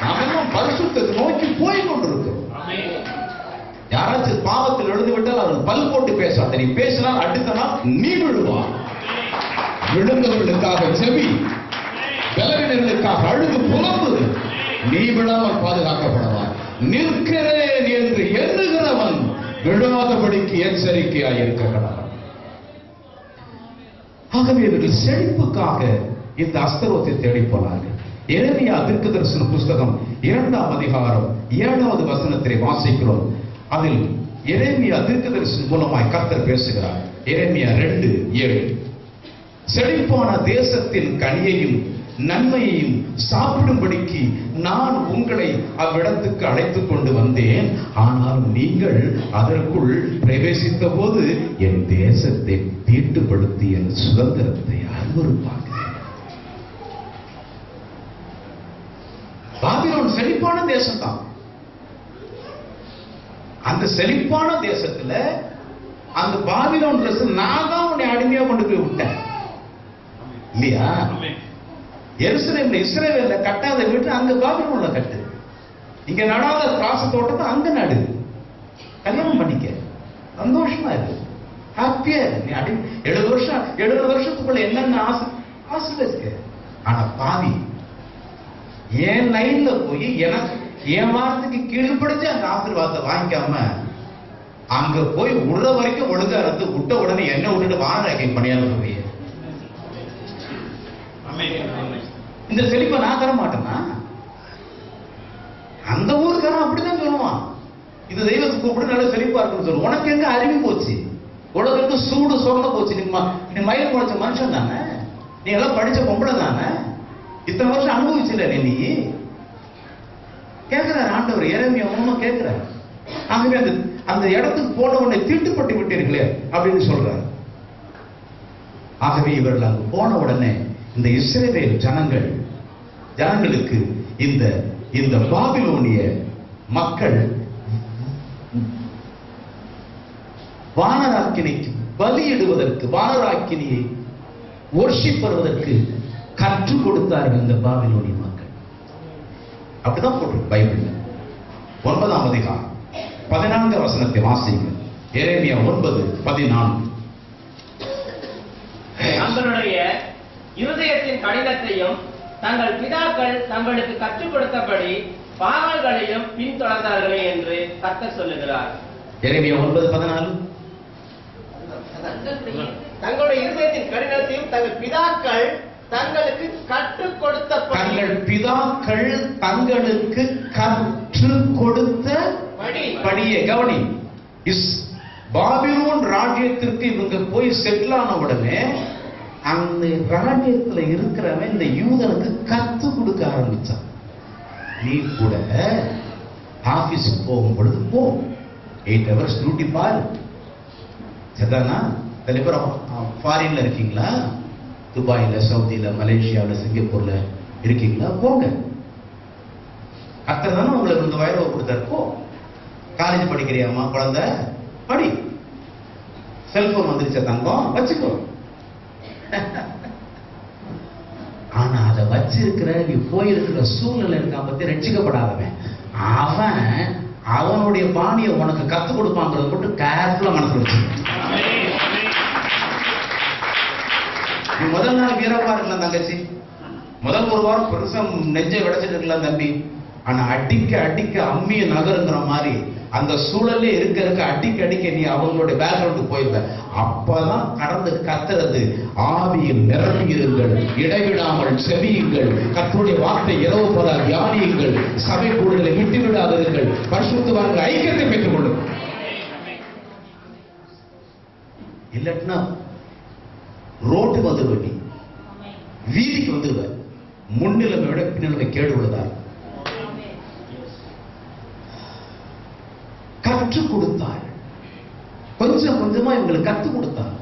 நாமெல்லாம் பரிசுத்தத்தை நோக்கி போய் கொண்டிருக்கிறோம். யாராச்சும் பாவத்தில் எழுந்து விட்டால் அவர் பல் போட்டு பேசாத. நீ பேசினால் அடுத்த நாள் நீ விழுவான். விழுந்தவர்களுக்காக செவி, பலவீனர்களுக்காக அழுது புலம்பு. நீ விழாமல் பாதுகாக்கப்படுவார். நிற்கிறேன் என்று எண்ணுகிறவன் விழாதபடிக்கு எச்சரிக்கையாய் இருக்கிறான். ஆகவே இவர்கள் செழிப்புக்காக இந்த அஸ்தரோத்தை தேடி போனார்கள். எரேமியா தீர்க்கதரிசன புஸ்தகம் 2ஆம் அதிகாரம் 7வது வசனத்தை வாசிக்கிறோம். அதில் எரேமியா தீர்க்கதரிசனம் மூலமாய் கர்த்தர் பேசுகிறார். எரேமியா 2:7. செழிப்பான தேசத்தின் கனியையும் நன்மையையும் சாப்பிடும்படிக்கு நான் உங்களை அவ்விடத்துக்கு அழைத்துக் கொண்டு வந்தேன். ஆனால் நீங்கள் அதற்குள் பிரவேசித்த போது என் தேசத்தை தீட்டுப்படுத்தி என் சுதந்திரத்தை அருவருப்பாங்க. பாபிலோன் செழிப்பான தேசம் தான். அந்த செழிப்பான தேசத்துல அந்த பாபிலோன் நான் தான் உன்னை அடிமையா கொண்டு போய் விட்டேன் இல்லையா? எருசலேம்ல இஸ்ரவேல்ல கட்டாத வீட்டு அங்க பாபிலோன்ல கட்டு. இங்க நடாத திராட்சை தோட்டத்தை அங்க நடு. கல்யாணம் பண்ணிக்க, சந்தோஷமா இருக்கு, ஹாப்பியா இருக்கு. நீ 70 வருஷத்துக்குள்ள என்னென்ன ஆசீர்வதிக்க. ஆனா பாவி என் லைன்ல போய் எனக்கு என் வார்த்தைக்கு கீழ்படிச்சு அந்த ஆசீர்வாதத்தை வாங்கிக்காம அங்க போய் உள்ள வரைக்கும் ஒழுங்கா இருந்து விட்ட உடனே என்ன விட்டுட்டு வானராக்கை பணியாளர் போய் இந்த செழிப்பை நான் தர மாட்டேன்னா அந்த ஊருக்காரன் அப்படிதான் சொல்லுவான். இது தெய்வத்துக்கு கூப்பிட்டு நல்ல செழிப்பா இருக்குன்னு சொல்லுவோம். உனக்கு எங்க அறிவு போச்சு? உலகத்துக்கு சூடு சொந்த போச்சு. நீ மயில் முளைச்ச மனுஷன் தானே, நீ எல்லாம் படிச்ச பொம்பளை தானே, இத்தனை வருஷம் அனுபவிச்சில்ல நீ கேட்கிற ஆண்டவர். எரேமியா ஒன்னும் கேட்கிற. ஆகவே அந்த இடத்துக்கு போன உடனே தீட்டுப்பட்டு விட்டீர்களே அப்படின்னு சொல்றாரு. ஆகவே இவர்கள் அங்கு போன உடனே இந்த இஸ்ரவேல் ஜனங்களுக்கு இந்த பாபிலோனிய மக்கள் வானராக்கினைக்கு பலியிடுவதற்கு, வானராக்கினியை வொர்ஷிப் பண்ணுவதற்கு கற்றுக் கொடுத்தார்கள் இந்த பாபிலோனிய மக்கள். அப்படிதான் போட்டிருக்கு பைபிள்ல. 9ஆம் அதிகாரம் 14 வசனத்தை வாசிங்க. எரேமியா 9:14. தங்களுடைய இருதயத்தின் கடினத்தையும் தங்கள் பிதாக்கள் தங்களுக்கு கற்றுக் கொடுத்தபடி பாகால்களையும் பின்தொடர்ந்தார்களே என்று கர்த்தர் சொல்லுகிறார். எரேமியா 9:14. தங்களுடைய இருதயத்தின் கடினத்தையும் தங்கள் பிதாக்கள் தங்களுக்கு கற்றுக் கொடுத்த படியே கவனி. பாபிலோன் ராஜ்யத்திற்கு இவங்க போய் செட்டில் ஆன உடனே அந்த ராஜ்யத்துல இருக்கிறவன் இந்த யூதனுக்கு கத்து கொடுக்க ஆரம்பிச்சான். நீ கூட ஆபீஸுக்கு போகும் பொழுது போ, 8 hours டியூட்டி பாரு. சரிதானா? சில பேர் ஃபாரின்ல இருக்கீங்களா, துபாயில, சவுதியில, மலேசியாவில், சிங்கப்பூர்ல இருக்கீங்களா, போங்க. கர்த்தர் தானே உங்களுக்கு இந்த வயதை கொடுத்தாரு. போ. காலேஜ் படிக்கிறியாமா குழந்தை, படி. செல்போன் வந்துருச்ச தங்கம், வச்சுக்கோ. ஆனா அதை வச்சிருக்கிற நீ போயிருக்கிற சூழ்நிலை இருக்கான் பத்தி ரட்சிக்கப்படாதவன் அவனுடைய பாணியை உனக்கு கத்து கொடுப்பாங்கிறத மட்டும் கேர்ஃபுல்லா மனசுல வச்சு. நீ முதல் நாள் வீரப்பா இருக்கலாம் தங்கச்சி, முதல் 1 வாரம் பெருசா நெஞ்சை விடைச்சிட்டு இருக்கலாம் தம்பி. ஆனா அடிக்க அம்மிய நகருங்கிற மாதிரி அந்த சூழல்ல இருக்க அடிக்க நீ அவங்களுடைய பேக்ரவுண்டுக்கு போயிருந்த. அப்பதான் கடந்து கத்துறது, ஆவியில் நிரம்பி இருங்கள், இடைவிடாமல் செவியுங்கள், கர்த்தருடைய வார்த்தை இரவு பகல் தியானியுங்கள், சபை கூடுதலை விட்டு விடாதீர்கள், பரிசுத்தவான்கள் ஐக்கியத்தை பெற்றுக் கொள்ளுங்கள். இல்லட்னா ரோட்டு வந்துடுவ, நீ வீதிக்கு வந்துடுவ. முன்னிலைமை விட பின்னிலைமை கேடு உள்ளதா? கற்றுக் கொடுத்தார். கொஞ்சம் கொஞ்சமா இவங்களுக்கு கற்றுக் கொடுத்தார்.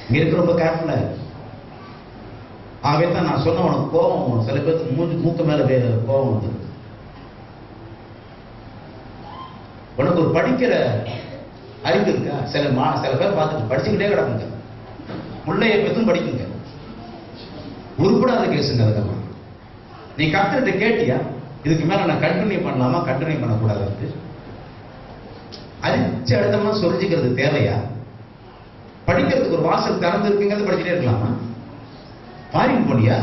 இங்க இருக்க ரொம்ப கேர்ஃபுல்லா. ஆகவே தான் நான் சொன்ன, உனக்கு கோபம், சில பேருக்கு மூக்க மேல கோபம் வந்து, உனக்கு ஒரு படிக்கிற அறிவு இருக்கா? சில பேர் பார்த்துட்டு படிச்சுக்கிட்டே கிடக்குங்க, முள்ளைய பத்தும் படிக்குங்க, உருப்படாத கேசுங்க. அதுக்கப்புறம் நீ கத்துட்டு கேட்டியா, இதுக்கு மேல நான் கண்டினியூ பண்ணலாமா, கண்டினியூ பண்ணக்கூடாது? அரிச்சு அடுத்தமா சொல்லிக்கிறது தேவையா? படிக்கிறதுக்கு ஒரு வாசல் திறந்து இருக்குங்கிறது படிச்சுட்டே இருக்கலாமா? ஃபாரின் போனியா,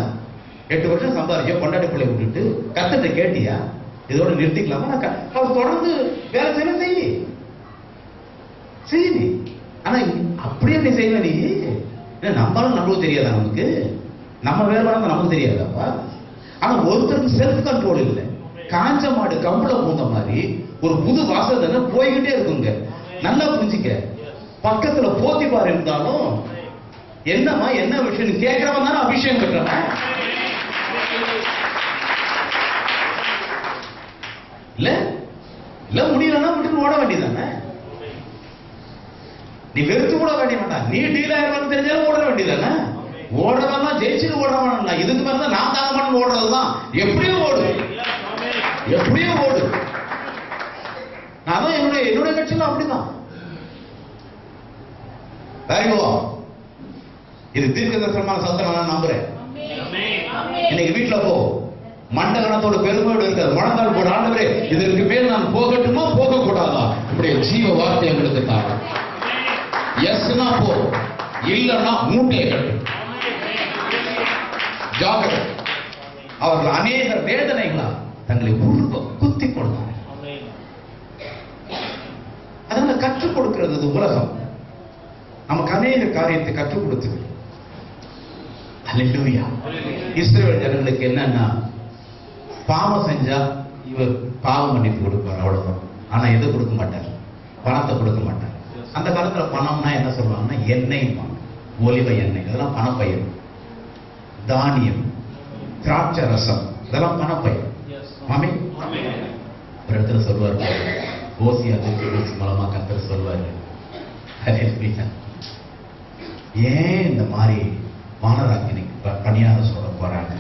8 வருஷம் சம்பாதிச்சா, கொண்டாடி பிள்ளை விட்டுட்டு கத்துட்டு கேட்டியா, இதோட நிறுத்திக்கலாமா? அவர் தொடர்ந்து வேலை செய்ய நீ. ஆனா அப்படியே நீ செய்வ நீ. நம்மளும் நம்மளுக்கு தெரியாதா? நமக்கு நம்ம வேலை வளர்ந்து நமக்கு தெரியாதாப்பா? ஆனா ஒருத்தருக்கு செல்ஃப் கண்ட்ரோல் இல்லை. காஞ்ச மாடு கம்பள பூந்த மாதிரி ஒரு புது வாசல் போய்கிட்டே இருக்குங்க. நல்லா புரிஞ்சுக்க. பக்கத்துல போத்திபார் இருந்தாலும் என்னமா என்ன விஷயம் கேட்கிறவன் தானே அபிஷேகம் கட்டுறவன் இல்ல முடியலன்னா விட்டு ஓட வேண்டியதானே? நீ வெறுத்து கூட வேண்டிய மாட்டான். நீ டீல் ஆயிருவான்னு தெரிஞ்சாலும் ஓட வேண்டியதானே? ஓடுறதெல்லாம் ஜெயிச்சுட்டு ஓடுறவன். இதுக்கு மேல நான் தாங்க மாட்டேன்னு ஓடுறதுதான். எப்படியும் ஓடு. நான் என்னுடைய கட்சியில அப்படிதான். இது தீர்க்க தரிசனமான சத்தம் நான் நம்புறேன். இன்னைக்கு வீட்டுல போ, மண்டகணத்தோட பெருமையோடு இருக்காது, முழங்கால் போட, ஆண்டவரே இதற்கு மேல் நான் போகட்டுமா போக கூடாதா, இப்படி ஜீவ வார்த்தை எங்களுக்கு தாங்க. எஸ்னா போ, இல்லன்னா மூட்டையை கட்டு. ஜாகிரதை. அவர்கள் அநேக வேதனைகளா தங்களை குத்தி கொண்டார். அதனால கற்றுக் கொடுக்கிறது உலகம் நமக்கு அநேக காரியத்தை கற்றுக் கொடுத்தது. அல்லேலூயா. இஸ்ரவேல் ஜனங்களுக்கு என்னன்னா, பாவம் செஞ்சா இவர் பாவம் மன்னிப்பு கொடுப்பார், அவ்வளவுதான். ஆனா எது கொடுக்க மாட்டார், பணத்தை கொடுக்க மாட்டார். அந்த காலத்துல பணம்னா என்ன சொல்லுவாங்கன்னா எண்ணெய், ஒலிவ எண்ணெய், இதெல்லாம் பணப்பயிர். தானியம், திராட்சை ரசம், இதெல்லாம் பணப்பயிர். மாமி ஒரு இடத்துல சொல்வார், ஓசியா மூலமா கர்த்தர் சொல்வாரு, ஏன் இந்த மாதிரி வானராக்கினிக்கு பணியாரம் சொல்ல போறாங்க?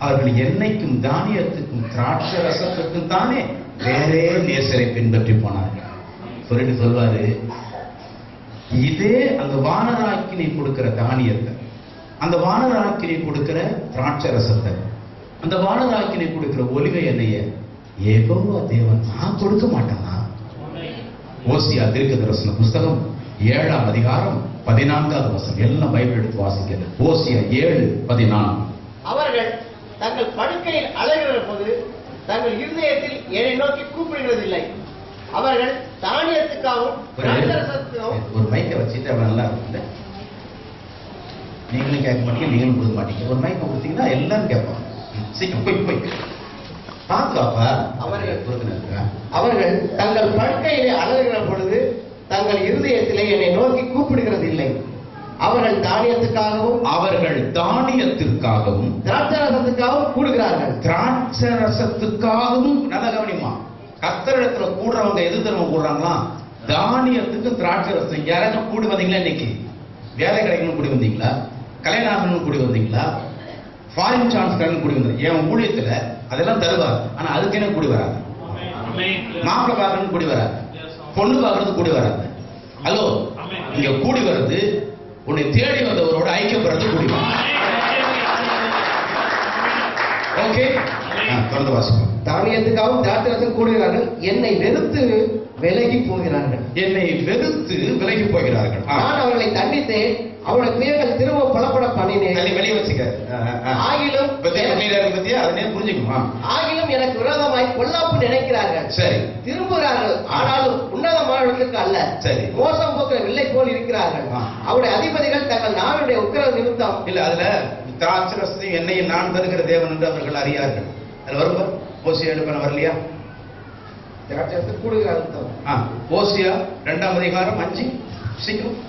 அவர்கள் எண்ணெய்க்கும் தானியத்துக்கும் திராட்சை ரசத்துக்கும் தானே வேறே நேசரை பின்பற்றி போனார்கள். சொல்லிட்டு சொல்வாரு, இதே அந்த வானராக்கினி கொடுக்கிற தானியத்தை, அந்த வானராக்கினி கொடுக்கிற திராட்சை ரசத்தை, அந்த வானராக்கினி கொடுக்கிற ஒலிவ எண்ணெய யெகோவா தேவன் நான் கொடுக்க மாட்டானா? ஓசியா தீர்க்கதரிசன புஸ்தகம் 7ஆம் அதிகாரம் 14வது வசனம். எல்லாம் பைபிள் எடுத்து வாசிக்கிறது. ஓசியா 7:14. அவர்கள் தங்கள் படுக்கையில் அலைகிற போது தங்கள் இருதயத்தில் என்னை நோக்கி கூப்பிடுகிறதில்லை. அவர்கள் தானியத்துக்காகவும் ஒரு மைக்கை வச்சுட்டு அவன் நல்லா இருக்குல்ல, நீங்களும் கேட்க மாட்டீங்க, நீங்களும் கொடுக்க மாட்டீங்க. ஒரு மைக்கை கொடுத்தீங்கன்னா எல்லாரும் கேட்பாங்க. சீக்கிரம் போய் போய் பாதுகாப்பா. அவர்கள் தங்கள் படுக்கையிலே அலைகிற பொழுது தங்கள் இருதயத்திலே என்னை நோக்கி கூப்பிடுகிறது இல்லை. அவர்கள் தானியத்துக்காகவும் திராட்சை ரசத்துக்காகவும் கூடுகிறார்கள். திராட்சை ரசத்துக்காகவும் நல்ல கவனிமா, கர்த்தரிடத்துல கூடுறவங்க எது தெரியுமா கூடுறாங்களா? தானியத்துக்கு திராட்சை ரசம். யாராச்சும் கூடி வந்தீங்களா? இன்னைக்கு வேலை கிடைக்கணும் கூடி வந்தீங்களா? கல்யாணம் ஆகணும் கூடி வந்தீங்களா? ஃபாரின் சான்ஸ் கிடைக்கணும் கூடி வந்தீங்க. என் ஊழியத்துல அதெல்லாம் தருவார், ஆனா அதுக்கு என்ன கூடி வராது. மாப்பிள்ளை பார்க்கணும் கூடி வராது, பொண்ணு பார்க்கறது கூடி வராது. ஹலோ, இங்க கூடி வர்றது உன்னை தேடி வந்தவரோட ஐக்கியப்படுறது கூடி வரும். ஓகே, தொடர்ந்து வாசிப்போம். தானியத்துக்காகவும் திராட்சை ரசம் கூடுகிறார்கள், என்னை வெறுத்து விலகி போகிறார்கள். என்னை வெறுத்து விலகி போகிறார்கள். நான் அவர்களை தண்டித்தேன், அவருடைய கிரியைகள் திரும்ப பலப்பட பண்ணினேன். வெளியே வச்சுக்க. ஆகிலும் ஆகிலும் எனக்கு விரோதமாய் பொல்லாப்பு நினைக்கிறார்கள். சரி, திரும்புகிறார்கள், ஆனாலும் உன்னதமானவர்களுக்கு அல்ல. சரி, மோசம் போக்குற வில்லை போல் இருக்கிறார்கள். அவருடைய அதிபதிகள் தங்கள் நாளுடைய உக்கிரவு நிமித்தம் இல்ல, அதுல திராட்சரசத்தையும் எண்ணெயும் நான் தருகிற தேவன் என்று அவர்கள் அறியார்கள். அது வரும்போ ஓசியா எடுப்பன வரலையா? திராட்சரசம் கூடுகிறார்கள். ஓசியா 2ஆம் அதிகாரம் 5. சீக்கிரம்.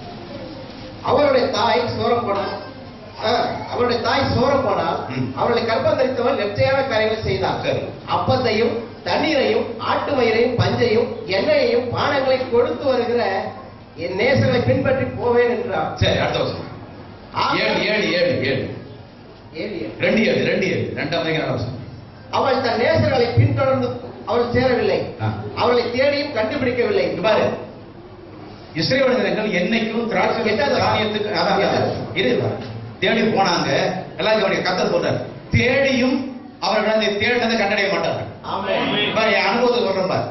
அவருடைய தாய் சோரம் போனார், அவர்களை கர்ப்பம் தரித்தவன் லட்சையான காரியங்கள் செய்தார். அப்பத்தையும் தண்ணீரையும் ஆட்டு மயிரையும் பஞ்சையும் எண்ணெயையும் பானங்களை கொடுத்து வருகிற என் நேசர்களை பின்பற்றி போவேன் என்றார். சரி, அடுத்த வருஷம் 2:7. அவள் தன் நேசர்களை பின்தொடர்ந்து அவள் சேரவில்லை, அவளை தேடியும் கண்டுபிடிக்கவில்லை. பாரு, இஸ்ரவேல் ஜனங்கள் என்னைக்கும் திராட்சை தானியத்துக்கு தேடி போனாங்க. எல்லாரும் கர்த்தர் சொல்றார், தேடியும் அவர்கள் அதை தேடினதை கண்டடைய மாட்டார்கள். என் அனுபவத்தை சொல்றேன்,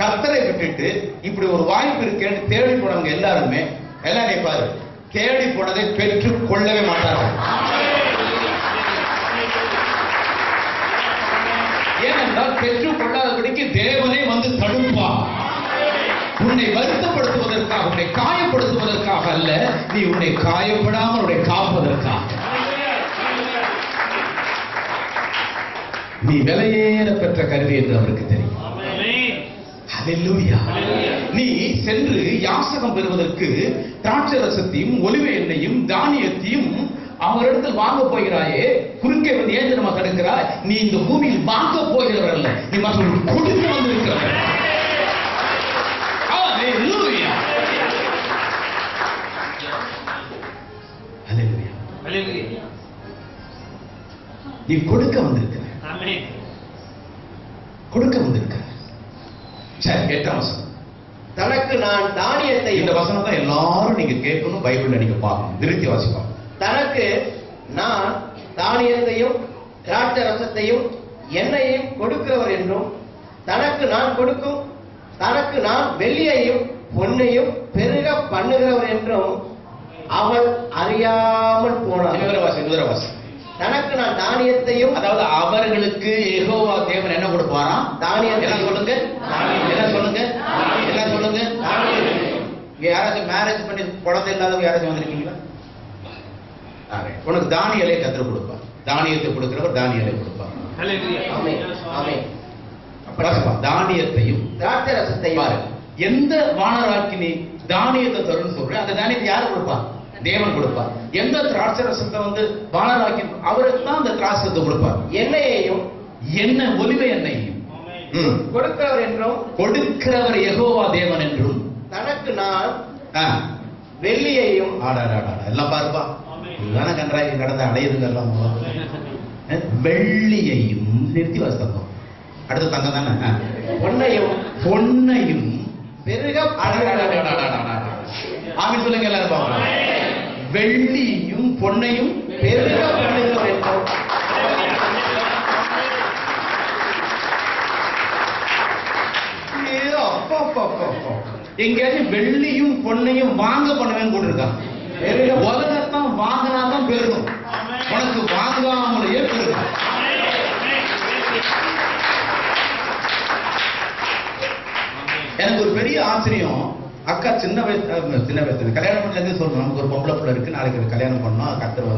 கர்த்தரை விட்டுட்டு இப்படி ஒரு வாய்ப்பு இருக்கேன்னு தேடி போனவங்க எல்லாருமே எல்லாம் நினைப்பாரு, தேடி போனதை பெற்று கொள்ளவே மாட்டார்கள். ஏனென்றால் பெற்றுக் கொள்ளாதபடிக்கு தேவனே வந்து தடுப்பார். உன்னை வருத்தப்படுத்துவதற்காக, உன்னை காயப்படுத்துவதற்காக அல்ல, நீ உன்னை காயப்படாமல் உன்னை காப்பதற்காக. நீ விலையேற பெற்ற கருவி என்று அவருக்கு தெரியும். ஹல்லேலூயா. நீ சென்று யாசகம் பெறுவதற்கு திராட்சை ரசத்தையும் ஒலிவ எண்ணெயும் தானியத்தையும் அவரிடத்தில் வாங்க போகிறாயே, குறுக்கே வந்து ஏன் நம்ம தடுக்கிறாய்? நீ இந்த பூமியில் வாங்க போகிறவர் அல்ல, நீ மற்றவர்கள் கொடுத்து வந்திருக்கிறவர். ஹல்லேலூயா. ஹல்லேலூயா. நீ கொடுக்க வந்திருக்கிற, கொடுக்க வந்திருக்கிற. சரி, 8ஆம் வசனம். தனக்கு நான் தானியத்தை, இந்த வசனம் தான் எல்லாரும் நீங்க கேட்கணும், பைபிள்ல நீங்க பார்க்கணும். திருத்தி வாசிப்போம். தனக்கு நான் தானியத்தையும் திராட்சை ரசத்தையும் எண்ணெயையும் கொடுக்கிறவர் என்றும் தனக்கு நான் வெள்ளியையும் பொன்னையும் பெருக பண்ணுகிறவர் என்றும் அவள் அறியாமல் போனாள். விவரவாசி தனக்கு நான் தானியத்தையும், அதாவது அவர்களுக்கு யெகோவா தேவன் என்ன கொடுப்பாராம்? தானியத்தை. என்ன சொல்லுங்க? யாராச்சும் மேரேஜ் பண்ணி குழந்தை இல்லாதவங்க யாராச்சும் வந்திருக்கீங்களா? உனக்கு தானியலை கத்தர் கொடுப்பார். தானியத்தை கொடுக்கிறவர் தானியலை கொடுப்பார். தானியத்தையும் திராட்சை ரசத்தையும். எந்த வானராக்கினி தானியத்தை தரும்னு சொல்றேன், அந்த தானியத்தை யாரு கொடுப்பார்? தேவன் கொடுப்பார். எந்த திராட்சை ரசத்தை வானராக்கி அவருக்கு தான் அந்த திராட்சத்தை கொடுப்பார். எண்ணெய் ஒலிவ எண்ணெயையும் கொடுக்கிறவர் என்றும், கொடுக்கிறவர் யெகோவா தேவன் என்றும், தனக்கு நான் வெள்ளியையும். எல்லாம் பாருப்பா, இதுதான கன்றாய் கடந்த அடையுதுங்க எல்லாம். வெள்ளியையும் நிறுத்தி வசத்தம். அடுத்து தங்கம் தானே. பொன்னையும் பெருக. ஆமீன் சொல்லுங்க எல்லாரும் பாப்போம். வெள்ளியும் பொன்னையும் பெருக பண்ணுகிறவர் என்றும். எங்கேயாச்சும் வெள்ளியும் பொன்னையும் வாங்க பண்ணுவேன்னு போட்டிருக்கான். உலகத்தான் வாங்கினாதான் பெருகும், உனக்கு வாங்காமலேயே பெருகும். எனக்கு ஒரு பெரிய ஆச்சரியம். அக்கா சின்ன வயசு கல்யாணம் பண்ணது சொல்றோம். நமக்கு ஒரு பொம்பளை பிள்ளை இருக்கு, நாளைக்கு கல்யாணம் பண்ணோம், கத்தர்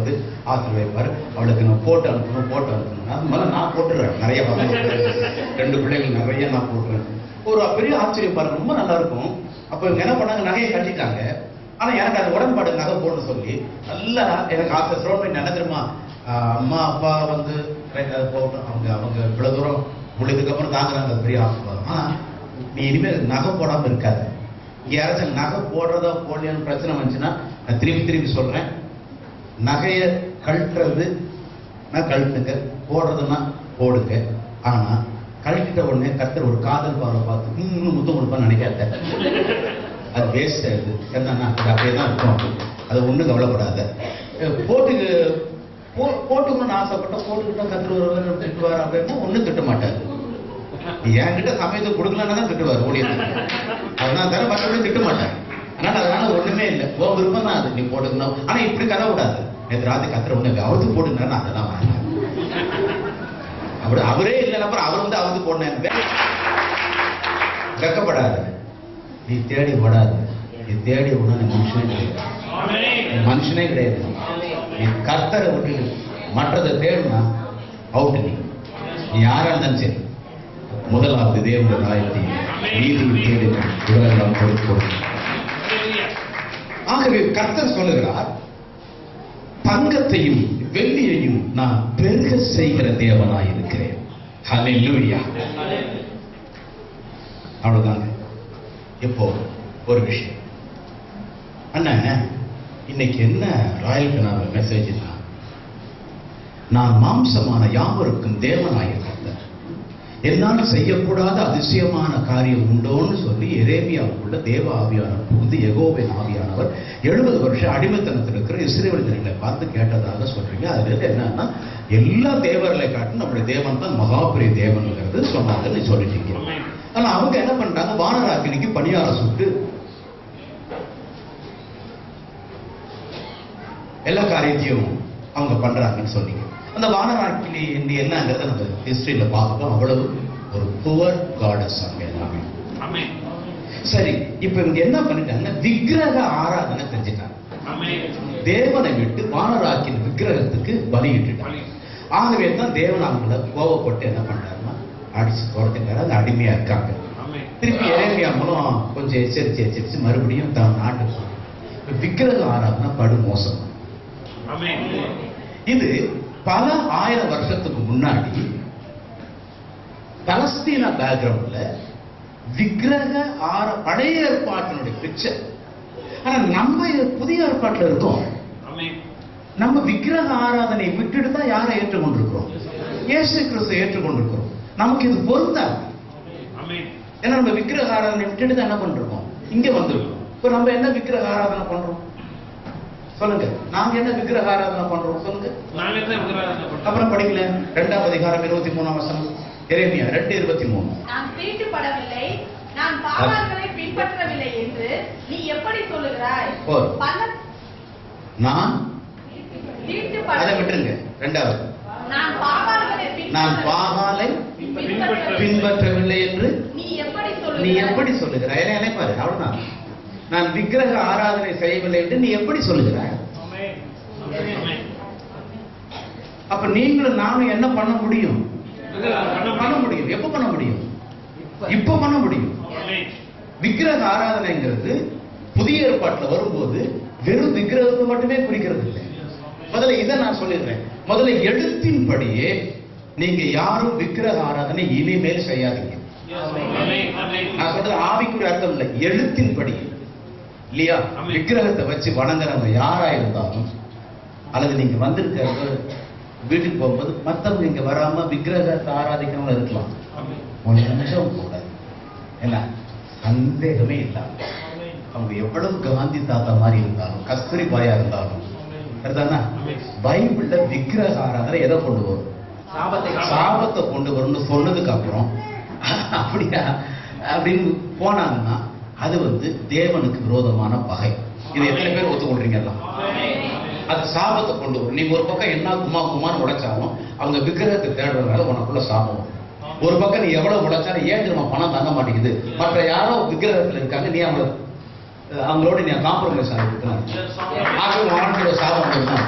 ஆசீர்வதிப்பார், அவளுக்கு நான் போட்டு அனுப்பணும். அது மேலே நான் போட்டுறேன் நிறைய 2 பிள்ளைகள் நிறைய நான் போட்டுறேன். ஒரு பெரிய ஆச்சரியம் பாருங்க, ரொம்ப நல்லா இருக்கும். அப்ப இவங்க என்ன பண்ணாங்க, நகையை கட்டிட்டாங்க. ஆனா எனக்கு அது உடன்பாடு நகை போடணும்னு சொல்லி நல்லா எனக்கு ஆசை. சோழன் என்ன தெரியுமா, அம்மா அப்பா போகட்டும், அவங்க இவ்வளவு தூரம் உள்ளதுக்கு அப்புறம் தாங்குறாங்க, அது பெரிய ஆசீர்வாதம். ஆனா நீ இனிமேல் நகை போடாம இருக்காது. இங்க யாராச்சும் நகை போடுறதா போடலையான்னு பிரச்சனை வந்துச்சுன்னா, நான் திருப்பி சொல்றேன், நகையை கழட்டுறது கழட்டுங்க, போடுறதுன்னா போடுங்க. ஆனா கழட்டிட்ட உடனே கத்தர் ஒரு காதல் பார்வை பார்த்து இன்னும் முத்தம் கொடுப்பான்னு நினைக்காத. அது வேஸ்ட் ஆகுது. என்னன்னா அது அப்படியேதான் இருக்கும். அது ஒண்ணும் கவலைப்படாத. போட்டுக்கணும்னு ஆசைப்பட்ட போட்டுக்கிட்டா கத்தர் திட்டுவார் அப்படின்னா ஒன்னும் திட்ட மாட்டாரு. என்கிட்ட சமயத்தை கொடுக்கலன்னா தான் திட்டுவார் ஊழியத்துக்கு. அதனால தானே மற்றபடி திட்ட மாட்டேன். அதனால ஒண்ணுமே இல்லை, ஓ விருப்பம் தான் அது, நீ போட்டுக்கணும். ஆனா இப்படி கதை விடாது. நேற்று ராத்திரி கத்திர ஒண்ணு அவுத்து போட்டுங்கன்னா அதெல்லாம் வாங்க. அப்படி அவரே இல்லை, அப்புறம் அவர் அவுத்து போடணும். வெக்கப்படாது, நீ தேடி ஓடாது. நீ தேடி ஓடணும் மனுஷனே கிடையாது. நீ கர்த்தரை விட்டு மற்றதை தேடுனா அவுட்டு. நீ யாரா இருந்தாலும் சரி, முதலாவது தேவனுடைய நாயத்தையும் நீதியை தேடுங்கள், இவரெல்லாம் கொடுப்போம். ஆகவே கர்த்தர் சொல்லுகிறார், தங்கத்தையும் வெள்ளியையும் நான் பெருக செய்கிற தேவனாய் இருக்கிறேன். ஹல்லேலூயா. அவ்வளவுதாங்க. இப்போ ஒரு விஷயம் அண்ணன், இன்னைக்கு என்ன ராயல் கனால மெசேஜ்னா, நான் மாம்சமான யாவருக்கும் தேவனாயிருக்கிறேன், என்னால் செய்யக்கூடாத அதிசயமான காரியம் உண்டோன்னு சொல்லி எரேமியாவுக்குள்ள தேவ ஆவியானவர் புகுந்து யெகோவாவின் ஆவியானவர் 70 வருஷம் அடிமைத்தனத்தில் இருக்கிற இஸ்ரவேல் ஜனங்களை பார்த்து கேட்டதாக சொல்றீங்க. அதுல இருந்து என்னன்னா, எல்லா தேவர்களை காட்டும் நம்முடைய தேவன் தான் மகாபெரிய தேவன்ங்கிறது சொன்னாங்கன்னு சொல்லிட்டீங்க. ஆனா அவங்க என்ன பண்றாங்க, வானராக்கினிக்கு பணியாரம் சுட்டு எல்லா காரியத்தையும் அவங்க பண்றாங்கன்னு சொன்னீங்க. அந்த வானராக்கினி என்னங்கிறத நம்ம ஹிஸ்டரியில பார்ப்போம். அவ்வளவு ஒரு புவர் காடஸ் அங்க எல்லாமே. சரி, இப்ப இவங்க என்ன பண்ணிட்டாங்க, விக்கிரக ஆராதனை செஞ்சுட்டாங்க. தேவனை விட்டு வானராக்கின் விக்கிரகத்துக்கு பலியிட்டுட்டாங்க. ஆகவே தான் தேவன் அவங்கள கோவப்பட்டு என்ன பண்றாருன்னா அடிச்சு துரத்துக்காரு. அந்த அடிமையா இருக்காங்க. திருப்பி எரேமியா மூலம் கொஞ்சம் எச்சரிச்சு மறுபடியும் தான் நாட்டுக்கு விக்கிரக ஆராதனை படு மோசம். இது பல 1000 வருஷத்துக்கு முன்னாடி பலஸ்தீன பேக்ரவுண்ட்ல விக்கிரக பழைய ஏற்பாட்டினுடைய பிக்சர். ஆனா நம்ம புதிய ஏற்பாட்டில் இருக்கோம். நம்ம விக்கிரக ஆராதனை விட்டுட்டு தான் யாரை ஏற்றுக்கொண்டிருக்கிறோம்? இயேசு கிறிஸ்துவை ஏற்றுக்கொண்டிருக்கிறோம். நமக்கு இது பொருந்தாது. ஏன்னா நம்ம விக்கிரக ஆராதனை விட்டுட்டு தான் என்ன பண்றோம், இங்க வந்துருக்கோம். இப்ப நம்ம என்ன விக்கிரக ஆராதனை பண்றோம்? சொல்லுங்க. நாங்க என்ன விக்கிரக ஆராதனை பண்றோம் சொல்லுங்க. அப்புறம் படிக்கல. 2ஆம் அதிகாரம் 23ஆம் வசனம். எரேமியா 2:23. நான் தீட்டுப்படவில்லை, நான் பாவங்களை பின்பற்றவில்லை என்று நீ எப்படி சொல்லுகிறாய்? நான் அதை விட்டுருங்க. 2வது, நான் பாகாலை பின்பற்றவில்லை என்று நீ எப்படி சொல்லுகிறாய்? நினைப்பாரு. அவ்வளவுதான். நான் விக்கிரக ஆராதனை செய்யவில்லை என்று நீ எப்படி சொல்லுகிறாய்? அப்ப நீங்களும் நானும் என்ன பண்ண முடியும்? பண்ண முடியும். எப்ப பண்ண முடியும்? இப்ப பண்ண முடியும். விக்கிரக ஆராதனைங்கிறது புதிய ஏற்பாட்டுல வரும்போது வெறும் விக்கிரகத்தை மட்டுமே குறிக்கிறது இல்லை. முதல்ல இதை நான் சொல்லிடுறேன். முதல்ல எழுத்தின்படியே நீங்க யாரும் விக்கிரக ஆராதனை இனிமேல் செய்யாதீங்க. நான் சொல்றது ஆவிக்குரிய அர்த்தம் இல்லை, எழுத்தின்படி இல்லையா? விக்கிரகத்தை வச்சு வணங்குறவங்க யாரா இருந்தாலும், அல்லது நீங்க வந்திருக்க வீட்டுக்கு போகும்போது மத்தவங்க இங்க வராம விக்கிரகத்தை ஆராதிக்கிறவங்க இருக்கலாம். ஒரு நிமிஷம் கூட என்ன சந்தேகமே இல்லாம அவங்க எவ்வளவு காந்தி தாத்தா மாதிரி இருந்தாலும், கஸ்தூரி பாயா இருந்தாலும், பைபிள்ல விக்கிரக ஆராதனை எதை கொண்டு வரும்? சாபத்தை கொண்டு வரும்னு சொன்னதுக்கு அப்புறம் அப்படியா அப்படின்னு போனாங்கன்னா அது தேவனுக்கு விரோதமான பகை. இது எத்தனை பேர் ஒத்துக்கொள்றீங்க? அது சாபத்தை கொண்டு வரும். நீங்க ஒரு பக்கம் என்ன குமான்னு உடைச்சாலும் அவங்க விக்கிரகத்தை தேடுறதுனால உனக்குள்ள சாபம். ஒரு பக்கம் நீ எவ்வளவு உடைச்சாலும் ஏன் திரும்ப பணம் தங்க மாட்டேங்குது, மற்ற யாரோ விக்கிரகத்தில் இருக்காங்க, நீ அவங்களோட நீ காம்ப்ரமைஸ் ஆகிருக்கலாம். சாபம் வந்துடும்.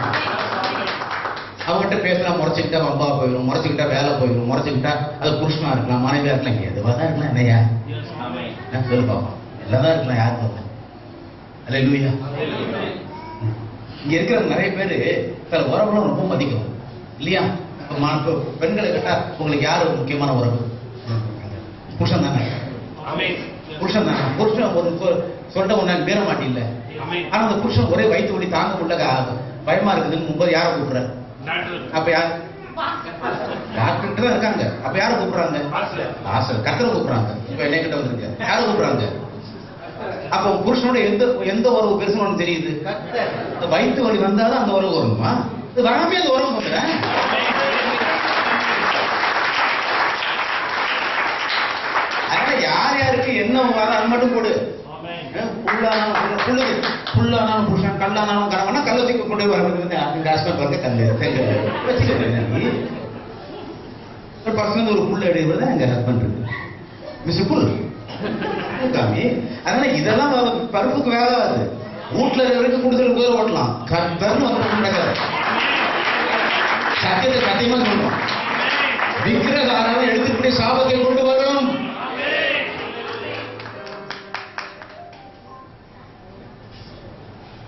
அவங்ககிட்ட பேசினா முறைச்சுக்கிட்டா வம்பா போயிடும், முறைச்சுக்கிட்டா வேலை போயிடும், முறைச்சுக்கிட்டா அது புருஷனா இருக்கலாம், மனைவியா இருக்கலாம், எதுவாதான் இருக்கலாம். என்னையா சொல்லு பாப்பா, எல்லாதான் இருக்கலாம். யாரு பார்ப்பேன் அல்லேலூயா. இங்க இருக்கிற நிறைய பேரு சில உறவுகளும் ரொம்ப மதிக்கும் இல்லையா? பெண்களை கேட்டா உங்களுக்கு யாரு முக்கியமான உறவு? புருஷன் தானே. புருஷன் தானே. புருஷன் ஒரு சொல்ல ஒண்ணு மீற மாட்டில்ல. ஆனா அந்த புருஷன் ஒரே வயிற்று வலி தாங்க முடியல, பயமா இருக்குதுன்னு முன்பது யாரை கூப்பிடுற? அப்ப யார்? டாக்டர் தான் இருக்காங்க. அப்ப யாரை கூப்பிடுறாங்க? கர்த்தரை கூப்பிடுறாங்க. இப்ப என்ன கிட்ட வந்துருங்க, யாரை கூப்பிடுறாங்க? அப்ப புருஷனோட எந்த உறவு பேசணும்னு தெரியுது. வயிற்று வலி வந்தாதான் அந்த உறவு வருமா? இது வராமே அந்த உறவு சொல்றேன். அதனால யார் யாருக்கு என்ன வர அது மட்டும் கொடு. புல்லானாலும் புருஷன், கல்லானாலும் கணவனா கள்ளத்துக்கு கொண்டு வர பர்சனல் ஒரு புல் அடைவது எங்க ஹஸ்பண்ட் இருக்கு மிஸ்டர் புல் காமி. அதனால இதெல்லாம் பருப்புக்கு வேகாது. வீட்டுல இருக்கிறதுக்கு கூடுதல் குதிரை ஓட்டலாம். கர்த்தர்னு நடக்காது. சத்தியத்தை சத்தியமா சொல்றோம். விக்கிரகாரனை எடுத்துக்கூடிய சாபத்தை கொண்டு வரணும்.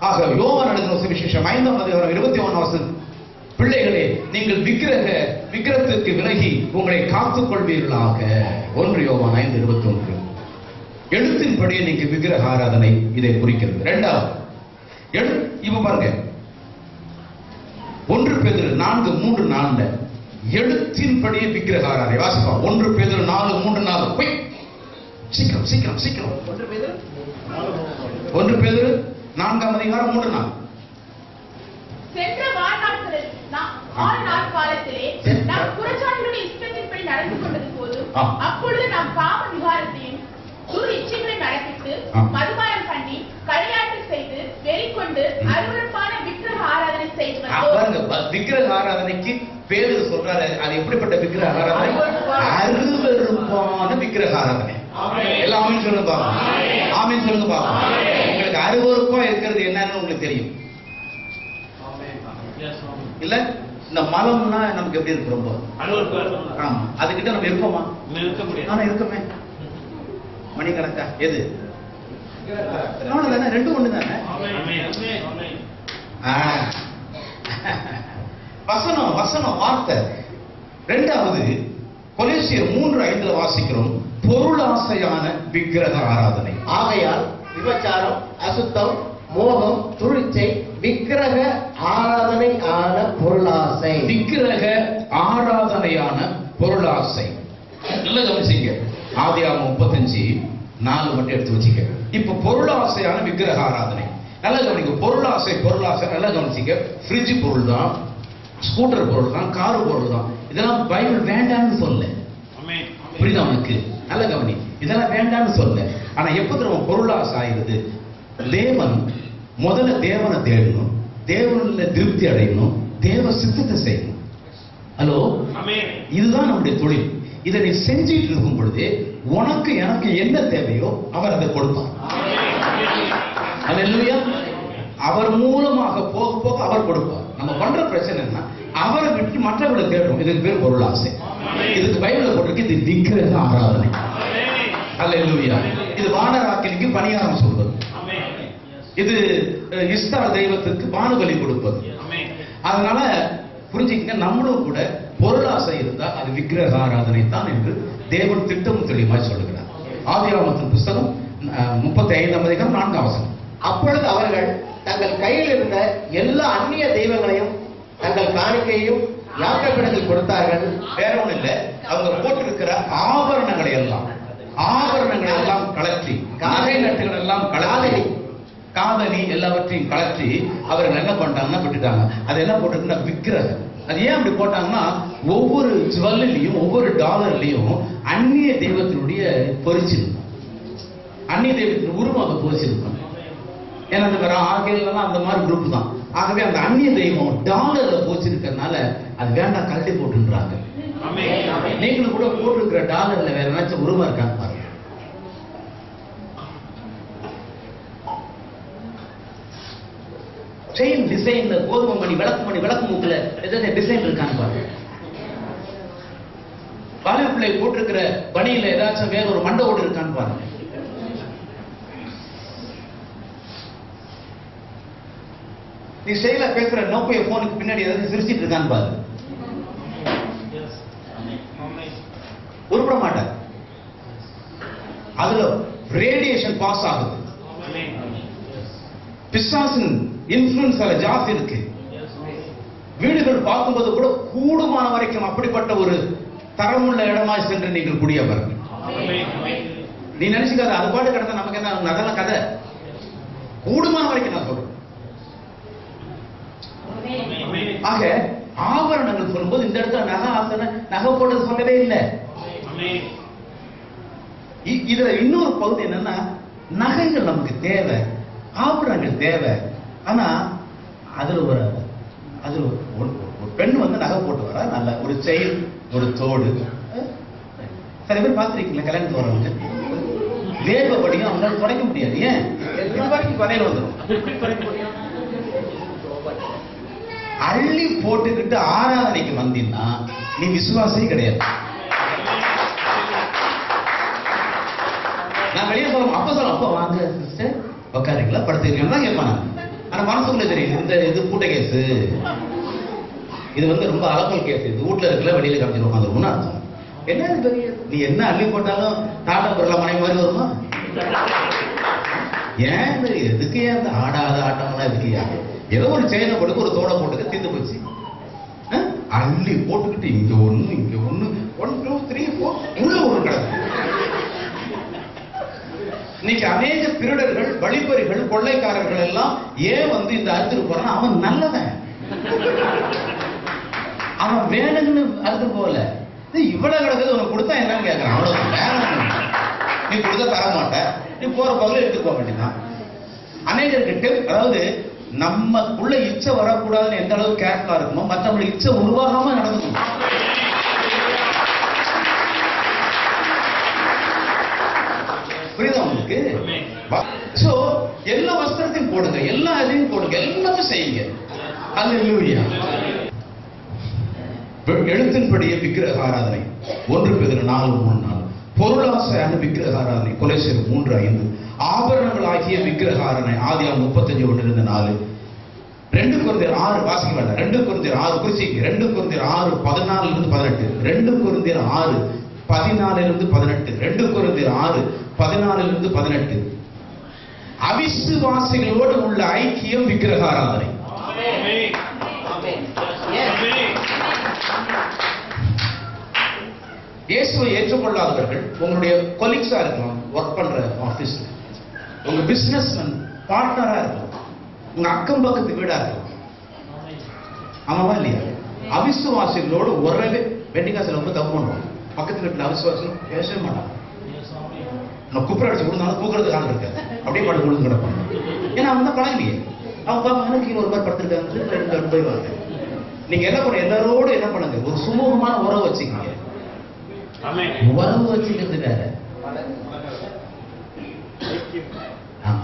ஆக யோவான் எழுதின சுவிசேஷம் 5ஆம் அதிகாரம் 21ஆம் வசனம், பிள்ளைகளே நீங்கள் விக்கிரகத்திற்கு விலகி உங்களை காத்துக் கொள்வீர்களாக. 1 யோவான் 5:21. எழுத்தின்படியே நீங்க விக்கிரக ஆராதனை இதை குறிக்கிறது. 2வது இப்ப பாருங்க, 1 பேதுரு 4:3-4 எழுத்தின்படியே விக்கிரக ஆராதனை வாசிப்பா. 1 பேதுரு 4:3-4 சீக்கிரம் சீக்கிரம் சீக்கிரம். 1 பேதுரு 4ஆம் அதிகாரம் 3-4. சென்ற வாழ்நாட்களில் காலத்திலே நாம் புறஜாதிகளுடைய இஷ்டத்தின்படி நடந்து கொண்டது போதும், அப்பொழுது நாம் காம விகாரத்தையும் துர் இச்சைகளை நடப்பித்து மதுபானம் பண்ணி களியாட்டு செய்து வெளிக்கொண்டு அருவருப்பான விக்கிரக ஆராதனை செய்து வந்தோம். விக்கிரக ஆராதனைக்கு பேதுரு சொல்றாரு, அது எப்படிப்பட்ட விக்கிரக ஆராதனை? அருவருப்பான விக்கிரக ஆராதனை. எல்லாம் ஆமென் சொல்லுங்க பாப்போம். ஆமென் சொல்லுங்க பாப்போம். உங்களுக்கு அருவருப்பா இருக்கிறது என்னன்னு உங்களுக்கு தெரியும் இல்ல? இந்த மலம்னா நமக்கு எப்படி இருக்கு? ரொம்ப ஆமா. அதுகிட்ட நம்ம இருப்போமா? ஆனா இருக்கமே. மணிக்கணக்கா எது? ரெண்டு ஒண்ணு தானே. வசனம் வசனம் வார்த்தை. 2வது கொலோசியர் 3:5 வாசிக்கிறோம், பொருளாசையான விக்கிரக ஆராதனை. ஆகையால் விபச்சாரம், அசுத்தம், மோகம், துழிச்சை, விக்கிரக ஆராதனையான பொருளாசை. விக்கிரக ஆராதனையான பொருளாசை. நல்ல கவனிச்சீங்க. ஆதியாகமம் 35:4 மட்டும் எடுத்து வச்சுக்க. இப்ப பொருளாசையான விக்கிரக ஆராதனை. நல்லா கவனிங்க. பொருளாசை நல்லா கவனிச்சிங்க. ஃப்ரிட்ஜ் பொருள் தான், ஸ்கூட்டர் பொருள் தான், கார் பொருள் தான். இதெல்லாம் பைபிள் வேண்டாம்னு சொல்ல. புரியுதா உனக்கு? நல்ல கவனி. இதெல்லாம் வேண்டாம்னு சொல்ல. ஆனா எப்ப நம்ம பொருளாசை ஆயிருது? தேவன் முதல்ல தேவனை தேடணும், தேவனில் திருப்தி அடையணும், தேவ சித்தத்தை செய்யணும். ஹலோ, இதுதான் நம்முடைய தொழில். இதை நீ செஞ்சிட்டு இருக்கும் பொழுது உனக்கு எனக்கு என்ன தேவையோ அவர் அதை கொடுப்பார். அல்லேலூயா. அவர் மூலமாக போக போக அவர் கொடுப்பார். நம்ம பண்ற பிரச்சனை என்ன? அவரை விட்டு மற்றவர்களை தேடுறோம். இதுக்கு பேர் பொருளாசை. இதுக்கு பைபிள்ல போட்டிருக்கு, இது விக்கிரக ஆராதனை. அல்லேலூயா. இது வானராக்கினிக்கு பணியாரம் சொல்வது. இது இஸ்தார் தெய்வத்துக்கு பானுபலி கொடுப்பது. அதனால புரிஞ்சுக்கங்க, நம்மளும் கூட பொருளாசை இருந்தா அது விக்கிரக ஆராதனை தான் என்று தேவன் திட்டம் தெளிவாய் சொல்லுகிறார். ஆதியாகமத்தின் புஸ்தகம் 35ஆம் அதிகாரம் 4ஆம் வசனம். அப்பொழுது அவர்கள் தங்கள் கையில் இருந்த எல்லா அந்நிய தெய்வங்களையும் தங்கள் காணிக்கையும் யாக்கோபிடத்தில் கொடுத்தார்கள். வேற ஒண்ணும் இல்ல, அவங்க போட்டிருக்கிற ஆபரணங்களை எல்லாம் கலற்றி, நகை நட்டுகள் எல்லாம் கலற்றி, காதணி எல்லாவற்றையும் கலற்றி அவர்கள் என்ன பண்ணிட்டாங்கன்னா விட்டுட்டாங்க. அது என்ன போட்டிருக்குன்னா விக்கிரகம். அது ஏன் அப்படி போட்டாங்கன்னா, ஒவ்வொரு ஜுவல்லையும் ஒவ்வொரு டாலர்லையும் அந்நிய தெய்வத்தினுடைய பொறிச்சிருக்கும், அந்நிய தெய்வத்தின் உருவம் அதை பொறிச்சிருக்கும். ஏன்னா அந்த ஆர்கேலாம் அந்த மாதிரி குரூப் தான். ஆகவே அந்த அந்நிய தெய்வம் டாலர்ல போச்சிருக்கிறதுனால அது வேண்டாம், கழட்டி போட்டுன்றாங்க. நீங்களும் கூட போட்டிருக்கிற டாலர்ல வேற ஏதாச்சும் உருவம் இருக்கான்னு பாருங்க. செயின் டிசைன்ல கோதுமை மணி, விளக்கு மூக்குல ஏதாவது டிசைன் இருக்கான்னு பாருங்க. பாலிப்பிள்ளை போட்டிருக்கிற பணியில ஏதாச்சும் வேற ஒரு மண்டை ஓடு இருக்கான்னு பாருங்க. நீ செயல பேசுற நோக்கிய போனுக்கு பின்னாடி ஏதாவது சிரிச்சிட்டு இருக்கான்னு பாரு. உருப்பட மாட்டார். அதுல ரேடியேஷன் பாஸ் ஆகுது. பிசாசின் இன்ஃப்ளூயன்ஸ் அதுல ஜாஸ்தி இருக்கு. வீடுகள் பார்க்கும்போது கூட கூடுமான வரைக்கும் அப்படிப்பட்ட ஒரு தரமுள்ள இடமாய் சென்று நீங்கள் குடியவர்கள். நீ நினைச்சுக்காத அது பாட்டு கிடந்த நமக்கு என்ன, அதெல்லாம் கதை. கூடுமான வரைக்கும் நான் சொல்றேன். ஆக ஆபரணங்கள் சொல்லும்போது இந்த இடத்துல நகை ஆசனை, நகை போட்டது சொல்லவே இல்லை. இதுல இன்னொரு பகுதி என்னன்னா, நகைகள் நமக்கு தேவை, ஆபரணங்கள் தேவை. ஆனா அதுல ஒரு பெண் வந்து நகை போட்டு வர நல்ல ஒரு செயின், ஒரு தோடு. சில பேர் பார்த்திருக்கீங்களா, கல்யாணத்துக்கு வரவங்க வேர்வைப்படியும் அவங்களால குறைக்க முடியாது. ஏன்? வரையில வந்துடும். அள்ளி போட்டுக்கிட்டு ஆராதனைக்கு வந்தீங்கன்னா நீ விசுவாசே கிடையாது. நான் வெளியே சொல்ல அப்ப வாங்க சிஸ்டர் உட்காருங்களா, படுத்துக்கிறீங்களா தான் கேட்பாங்க. ஆனா மனசுக்குள்ள தெரியும், இந்த இது கூட்ட கேஸ், இது வந்து ரொம்ப அலப்பல் கேஸ், இது வீட்டுல இருக்கல வெளியில காமிச்சு உட்காந்துருக்கும்னு அர்த்தம். என்ன இது பெரிய, நீ என்ன அள்ளி போட்டாலும் டாட்டா பொருள மனை மாதிரி வருமா? ஏன் எதுக்கு ஏன் அந்த ஆடாத ஆட்டம்லாம் எதுக்குயா? ஏதோ ஒரு செயினை போட்டு ஒரு தோடை போட்டுக்க தீர்ந்து போச்சு. அள்ளி போட்டுக்கிட்டு இங்க ஒண்ணு 1 2 3 4 உள்ள ஒரு கிடக்கு. இன்னைக்கு அநேக திருடர்கள், வழிப்பறிகள், கொள்ளைக்காரர்கள் எல்லாம் ஏன் வந்து இந்த அறுத்துட்டு போறான்? அவன் நல்லவன், அவன் வேணும்னு அறுத்து போல. இவ்வளவு கிடக்குது உனக்கு கொடுத்தா என்னன்னு கேட்கறான். அவ்வளவு வேணும், நீ கொடுத்தா தர மாட்ட, நீ போற பகுதியில் எடுத்துட்டு போக வேண்டியதான். அநேகருக்கு அதாவது நமக்குள்ள இச்சை வரக்கூடாதுன்னு எந்த அளவுக்கு கேர்ஃபுல்லா இருக்குமோ மற்றவங்களுக்கு இச்சை உருவாகாம நடக்கும். புரியுதா உங்களுக்கு? சோ எல்லா வஸ்திரத்தையும் போடுங்க, எல்லா இதையும் போடுங்க, எல்லாமே செய்யுங்க. அல்லேலூயா. எழுத்தின்படியே விக்கிரக ஆராதனை 1 பேதுரு 4:3-4. பொருளாசையான விக்கிரக ஆராதனை கொலோசியர் 3:5. ஆபரணங்கள் ஆகிய விக்கிரக ஆராதனை ஆதியாகமம் 35:1-4. 2 கொரிந்தியர் 6 வாசிக்க வேண்டாம். 2 கொரிந்தியர் 6 குறிச்சிங்க. 2 கொரிந்தியர் 6 14-18. 2 கொரிந்தியர் 6 14-18. 2 கொரிந்தியர் 6 14-18. அவிசுவாசிகளோடு உள்ள ஐக்கியம் விக்கிரக ஆராதனை. இயேசுவை ஏற்றுக்கொள்ளாதவர்கள் உங்களுடைய கொலீக்ஸா இருக்கலாம், ஒர்க் பண்ற ஆபீஸ்ல, உங்க பிசினஸ் பார்ட்னரா இருக்கலாம், உங்க அக்கம் பக்கத்து வீடா இருக்கலாம். ஆமாவா இல்லையா? அவிசுவாசிகளோடு உறவே வெண்டிகாசில ரொம்ப தப்பு பண்ணுவோம். பக்கத்து வீட்டுல அவிசுவாசிகள் பேசவே மாட்டாங்க. நான் குப்பரை அடிச்சு விழுந்தாலும் தூக்குறதுக்கு ஆள் இருக்காது. அப்படியே படுத்து விழுந்து கிடப்பாங்க. ஏன்னா அவங்க தான் பழகலையே. அவங்க பாப்பா எனக்கு ஒரு மாதிரி படுத்துருக்காங்க போய்வாங்க. நீங்க என்ன பண்ண எல்லாரோடு என்ன பண்ணுங்க, ஒரு சுமூகமான உறவு வச்சுக்கீங்க. உறவு வச்சுக்கிறது வேற,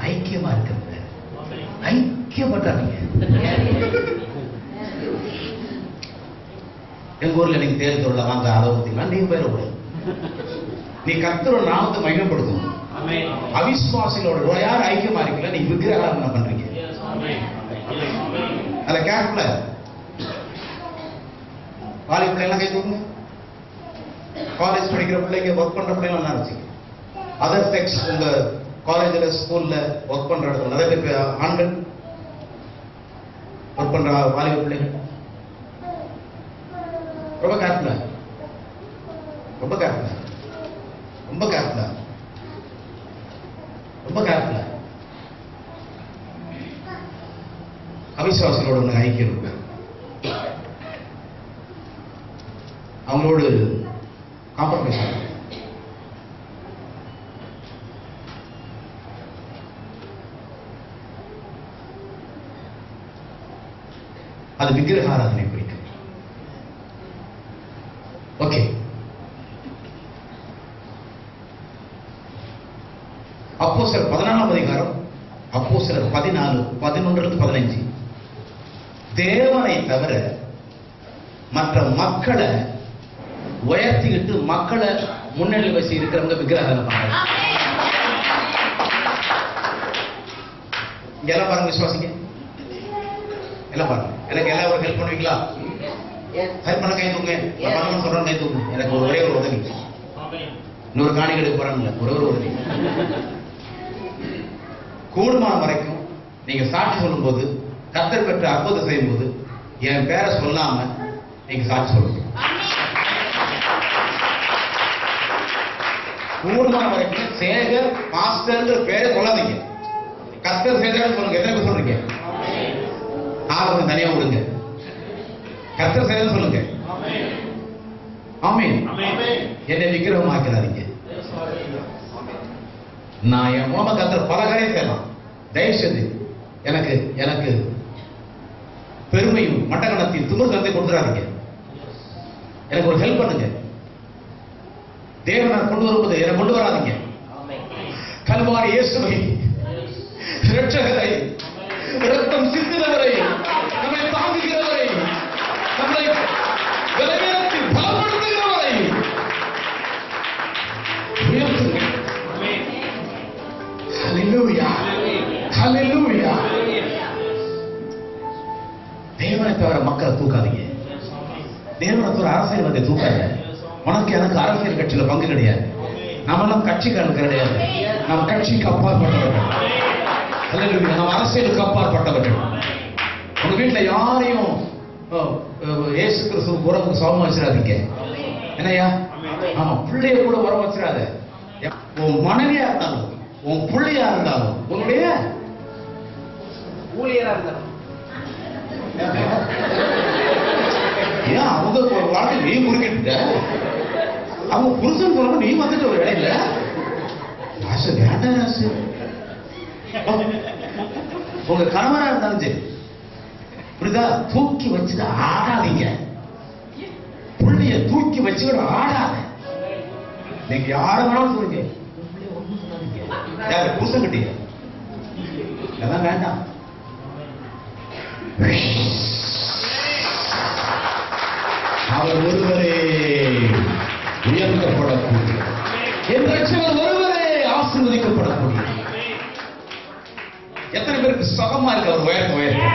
ஐக்கியமா இருக்கிறது வேற. ஐக்கியப்பட்டாங்க. எங்க ஊர்ல நீங்க தேர்தல் தொழில வாங்க அதை ஊத்திக்கலாம், நீங்க போயிடக்கூடாது. நீ கர்த்தரோட நாமத்தை மகிமைப்படுத்தணும். அவிசுவாசிகளோட யார் ஐக்கியமா இருக்கல, நீ விக்கிரகாராதனை பண்றீங்க. அத கேர்ஃபுல்லா காலேஜ் பிள்ளைங்க கை தூக்குங்க. காலேஜ் படிக்கிற பிள்ளைங்க, ஒர்க் பண்ற பிள்ளைங்க நல்லா இருந்துச்சு. அதர் செக்ஸ் உங்க காலேஜ்ல ஸ்கூல்ல ஒர்க் பண்ற இடத்துல நிறைய பேர் ஆண்கள் ஒர்க் பண்ற வாலிப பிள்ளைங்க ரொம்ப கேர்ஃபுல்லா, ரொம்ப கேர்ஃபுல்லா, ரொம்ப கேர்ஃபுல்லா, ரொம்ப கேர்ஃபுல்லா. அவிசுவாசிகளோட ஒன்று ஐக்கியம் இருக்கு. அவங்களோடு காம்ப்ரமைஸ் ஆகும். அது விக்கிரகாராதனை குறிக்கும். ஓகே, அப்போஸ்தலர் 14ஆம் அதிகாரம், அப்போஸ்தலர் 14, 11-15. தேவனை தவிர மற்ற மக்களை உயர்த்திக்கிட்டு மக்களை முன்னணி வச்சு இருக்கிறவங்க விக்கிரகாராதனை பண்றாங்க. எல்லாம் பாருங்க, விசுவாசிங்க எல்லாம் பாருங்க. எனக்கு எல்லாரும் ஹெல்ப் பண்ணுவீங்களா? ஹெல்ப் பண்ண கை தூங்க. நான் சொல்றேன், கை தூங்க. எனக்கு ஒரே ஒரு உதவி. இன்னொரு காணிக்கை எடுக்க போறாங்கல்ல, ஒரே ஒரு உதவி. கூடுமான வரைக்கும் நீங்க சாட்சி சொல்லும் போது, கர்த்தர் பெற்ற அற்புதம் செய்யும் போது என் பேரை சொல்லாம நீங்க சாட்சி சொல்லுங்க. கூடுமான வரைக்கும் சேகர் மாஸ்டர் பேரை சொல்லாதீங்க. கர்த்தர் செய்தான்னு சொல்லுங்க. எத்தனை பேர் சொல்றீங்க? ஆர்வம் தனியா விடுங்க. கர்த்தர் செய்தான்னு சொல்லுங்க. ஆமென். என்னை விக்கிரகம் ஆக்கிறாதீங்க. நான் என் மூலமா கர்த்தர் பல காரியம் செய்யலாம். தயவு செய்து எனக்கு எனக்கு பெருமையும் மட்டகணத்தையும் துன்ப கருத்தை கொடுத்துறாதீங்க. எனக்கு ஒரு ஹெல்ப் பண்ணுங்க. தேவனை கொண்டு வரும்போது என்னை கொண்டு வராதீங்க. கல்வாரி இயேசுவை இரட்சகரை, இரத்தம் சிந்துகிறவரை, நம்மை தாங்குகிறவரை, நம்மை பலவீனத்தில் பலப்படுத்துகிறவரை உயர்த்துங்க. ஹல்லேலூயா, ஹல்லேலூயா. தேவனை தவிர மக்களை தூக்காதீங்க. தேவனை தவிர அரசியல்வாதியை தூக்காத. உனக்கு எனக்கு அரசியல் கட்சியில பங்கு கிடையாது. நம்மெல்லாம் கட்சிக்காரங்க கிடையாது. நம்ம கட்சிக்கு அப்பாற்பட்டவர்கள். அல்லேலூயா. நம்ம அரசியலுக்கு அப்பாற்பட்டவர்கள். உங்க வீட்டுல யாரையும் இயேசு கிறிஸ்துவுக்கு உறவுக்கு சமமா வச்சிடாதீங்க. என்னையா? ஆமா, பிள்ளைய கூட உறவு வச்சிடாத. உன் மனைவியா இருந்தாலும், உன் பிள்ளையா இருந்தாலும், உன்னுடைய ஊழியரா இருந்தாலும், ஏன் அவங்க வாழ்க்கை நீ முறுக்கிட்ட? அவங்க புருஷன் போனப்ப நீ வந்துட்டு ஒரு இடையில ராசு வேண்டாம். ராசு உங்க கணவரா இருந்தாலும் சரி, புரியுதா? தூக்கி வச்சுட்டு ஆடாதீங்க. புள்ளைய தூக்கி வச்சுக்கிட்டு ஆடாத. நீங்க யார வேணாலும் சொல்லுங்க, யாரு புருஷன் கிட்டீங்க அதெல்லாம் வேண்டாம். அவர் ஒருவரே உயர்த்தப்படக்கூடிய, என் ரட்சகர் ஒருவரே ஆசீர்வதிக்கப்படக்கூடிய. எத்தனை பேருக்கு சுகமா இருக்கு அவர் உயர்த்த உயர்த்த?